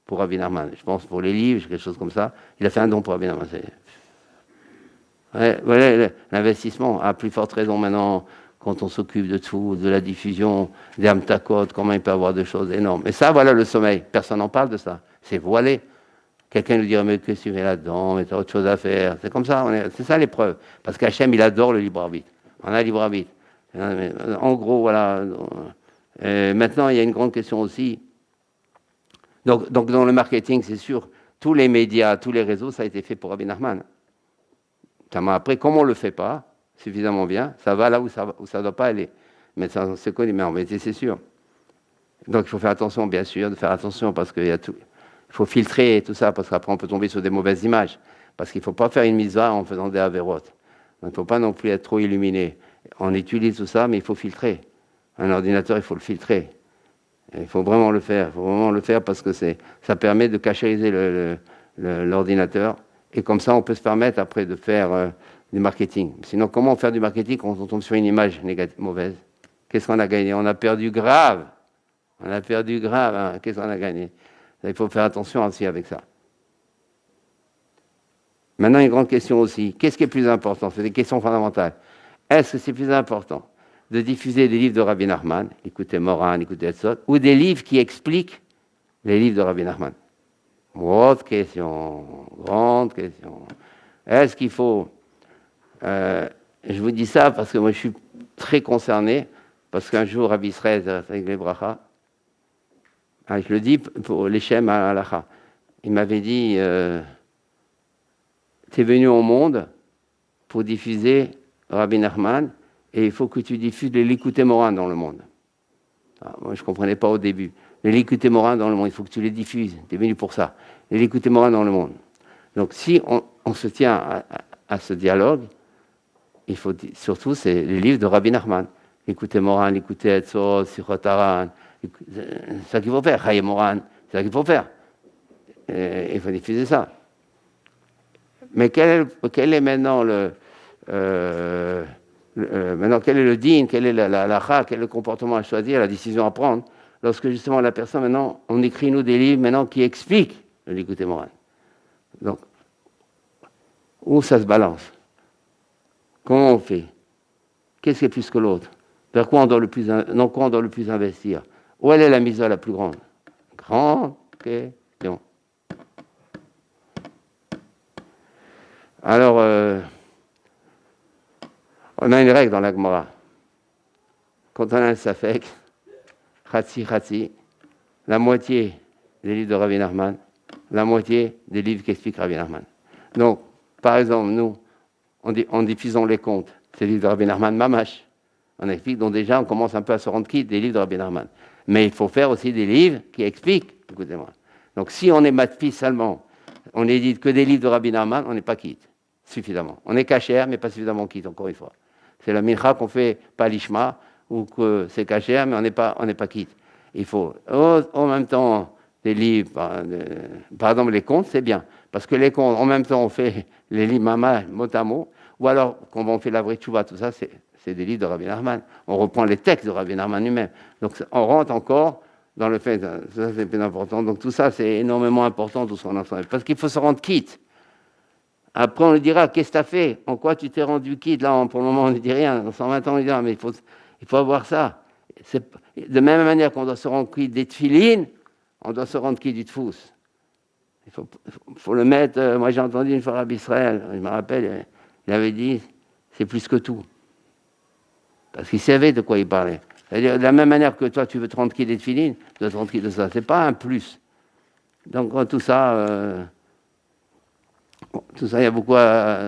pour Rabbi Nachman. Je pense pour les livres, quelque chose comme ça. Il a fait un don pour Rabbi Nachman. Voilà, l'investissement, à plus forte raison maintenant, quand on s'occupe de tout, de la diffusion, des Amtakot, comment il peut avoir de choses énormes. Et ça, voilà le sommeil. Personne n'en parle de ça. C'est voilé. Quelqu'un nous dirait, mais qu'est-ce que tu fais là-dedans? Mais tu as autre chose à faire. C'est comme ça. C'est ça l'épreuve. Parce qu'Hachem, il adore le libre arbitre. On a le libre arbitre. En gros, voilà. Maintenant, il y a une grande question aussi. Donc dans le marketing, c'est sûr, tous les médias, tous les réseaux, ça a été fait pour Rabbi Nachman. Après, comme on ne le fait pas suffisamment bien, ça va là où ça ne doit pas aller. Mais ça, c'est connu, mais en vérité, c'est sûr. Donc il faut faire attention, bien sûr, de faire attention parce qu'il y a tout. Il faut filtrer et tout ça, parce qu'après on peut tomber sur des mauvaises images. Parce qu'il ne faut pas faire une mitzvah en faisant des avérotes. Il ne faut pas non plus être trop illuminé. On utilise tout ça, mais il faut filtrer. Un ordinateur, il faut le filtrer. Et il faut vraiment le faire. Il faut vraiment le faire parce que ça permet de cachériser l'ordinateur. Et comme ça, on peut se permettre après de faire du marketing. Sinon, comment faire du marketing quand on tombe sur une image négative, mauvaise? Qu'est-ce qu'on a gagné? On a perdu grave. On a perdu grave. Hein. Qu'est-ce qu'on a gagné? Il faut faire attention aussi avec ça. Maintenant, une grande question aussi. Qu'est-ce qui est plus important? C'est des questions fondamentales. Est-ce que c'est plus important de diffuser des livres de Rabbi Nachman, écoutez Moran, écoutez Etzot, ou des livres qui expliquent les livres de Rabbi Nachman? Grande question. Grande question. Est-ce qu'il faut... je vous dis ça parce que moi, je suis très concerné, parce qu'un jour, Rabbi Israël, avec les brachas, je le dis pour l'Echem Halacha. Il m'avait dit, tu es venu au monde pour diffuser Rabbi Nachman et il faut que tu diffuses les Likutei Moran dans le monde. Moi, je ne comprenais pas au début. Les Likutei Moran dans le monde, il faut que tu les diffuses. Tu es venu pour ça. Les Likutei Moran dans le monde. Donc, si on se tient à ce dialogue, il faut surtout, c'est les livres de Rabbi Nachman. Likutei Moran, Likutei Etzot, Sichot Haran. C'est ça qu'il faut faire. Chaye Moran, c'est ça qu'il faut faire. Il faut diffuser ça. Mais quel est maintenant maintenant, quel est le din, quel est la quel est le comportement à choisir, la décision à prendre, lorsque justement la personne, maintenant, on écrit nous des livres maintenant qui expliquent le Likutei Moran. Donc, où ça se balance? Comment on fait? Qu'est-ce qui est plus que l'autre? Vers quoi on doit le plus, dans quoi on doit le plus investir? Où elle est la mise la plus grande? Grande question. Alors, on a une règle dans la Gemara. Quand on a un safek, khatsi, la moitié des livres de Rabbi Nachman, la moitié des livres qui expliquent Rabbi Nachman. Donc, par exemple, nous, en diffusant les contes, ces livres de Rabbi Nachman, mamash, on explique, donc déjà, on commence un peu à se rendre quitte des livres de Rabbi Nachman. Mais il faut faire aussi des livres qui expliquent, écoutez-moi. Donc, si on est matfi seulement, on n'édite que des livres de Rabbi Nachman, on n'est pas quitte, suffisamment. On est cachère, mais pas suffisamment quitte, encore une fois. C'est la mincha qu'on fait pas l'ishma, ou que c'est cachère, mais on n'est pas quitte. Il faut, en même temps, des livres, par exemple les contes, c'est bien. Parce que les contes, en même temps, on fait les livres mama, mot à mot, ou alors, quand on fait la vraie tchouva, tout ça, c'est des livres de Rabbi Nachman. On reprend les textes de Rabbi Nachman lui-même. Donc, on rentre encore dans le fait, ça c'est plus important. Donc, tout ça, c'est énormément important, tout ce qu'on entend. Parce qu'il faut se rendre quitte. Après, on lui dira, qu'est-ce que tu as fait? En quoi tu t'es rendu quitte? Là, pour le moment, on ne dit rien. Dans 120 ans, on lui dira, mais il faut avoir ça. De même manière qu'on doit se rendre quitte des tefilines, on doit se rendre quitte du tfous. Il faut le mettre. Moi, j'ai entendu une fois Rabbi Israël, je me rappelle, il avait dit c'est plus que tout. Parce qu'il savait de quoi il parlait. C'est-à-dire, de la même manière que toi, tu veux te rendre quitte des tefilines, tu dois te rendre quitte de ça. C'est pas un plus. Donc, tout ça, il y a beaucoup à.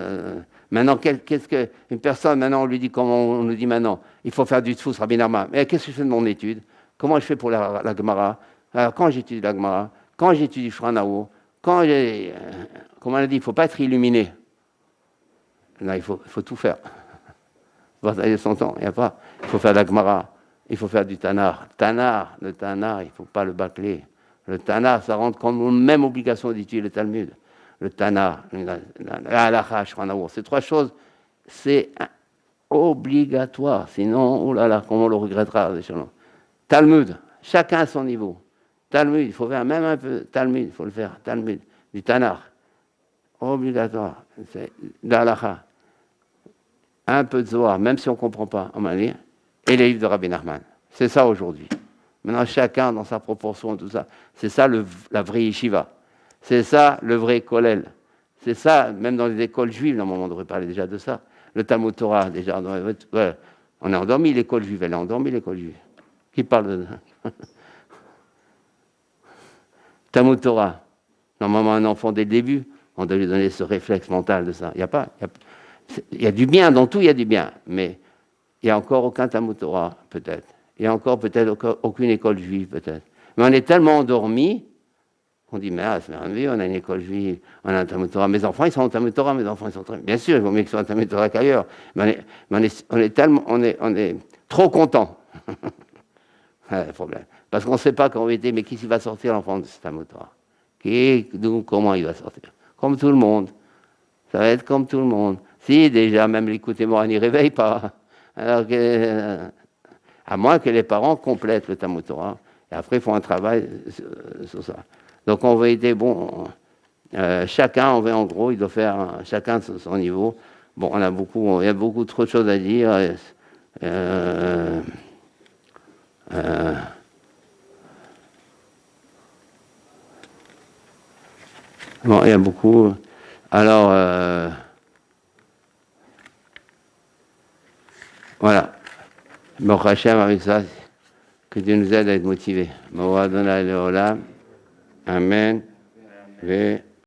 Maintenant, qu'est-ce qu'une personne, maintenant, on lui dit, comme on nous dit maintenant, il faut faire du tfous, Rabbi Narma. Mais qu'est-ce que je fais de mon étude? Comment je fais pour la Gemara? Alors, quand j'étudie la Gemara, quand j'étudie Shranao, quand j'ai. Comme on a dit, il ne faut pas être illuminé. Là, il faut tout faire. Il faut passer son temps. Il faut faire la Gemara, il faut faire du Tanar. Le Tanar, il ne faut pas le bâcler. Le Tanar, ça rentre comme même obligation d'étudier le Talmud. Le Tanar, la Halacha, Shranao. Ces trois choses, c'est obligatoire. Sinon, oh là là, comment on le regrettera. Talmud, chacun à son niveau. Talmud, il faut faire même un peu Talmud, il faut le faire. Talmud, du Tanar. Obligatoire. C'est la Halacha. Un peu de Zohar, même si on ne comprend pas, on va lire. Et les livres de Rabbi Nachman. C'est ça aujourd'hui. Maintenant, chacun dans sa proportion, tout ça. C'est ça la vraie yeshiva. C'est ça le vrai kollel. C'est ça, même dans les écoles juives, normalement, on devrait parler déjà de ça. Le Talmud Torah, déjà. Ouais, on a endormi l'école juive, elle a endormi l'école juive. Qui parle de ça? Talmud Torah. Normalement, un enfant, dès le début, on doit lui donner ce réflexe mental de ça. Il y a du bien, dans tout, il y a du bien. Mais il n'y a encore aucun Talmud Torah, peut-être. Il n'y a encore peut-être aucune école juive, peut-être. Mais on est tellement endormis qu'on dit, mais c'est merveilleux, on a une école juive, on a un Talmud Torah. Mes enfants, ils sont en Talmud Torah, mes enfants, ils sont très... Bien sûr, il vaut mieux qu'ils soient en Talmud Torah qu'ailleurs. Mais on est trop contents. C'est le problème. Parce qu'on ne sait pas quand on était, mais qui va sortir l'enfant de ce Talmud Torah? Comment il va sortir? Comme tout le monde. Ça va être comme tout le monde. Si, déjà, même l'écouter moi, n'y réveille pas. Alors que, à moins que les parents complètent le Talmud Torah. Et après, ils font un travail sur ça. Donc, on va aider, chacun, en gros, il doit faire chacun de son niveau. Bon, il y a beaucoup trop de choses à dire. Bon, il y a beaucoup. Alors, voilà. Bon, Hachem, avec ça, que Dieu nous aide à être motivés. Amen.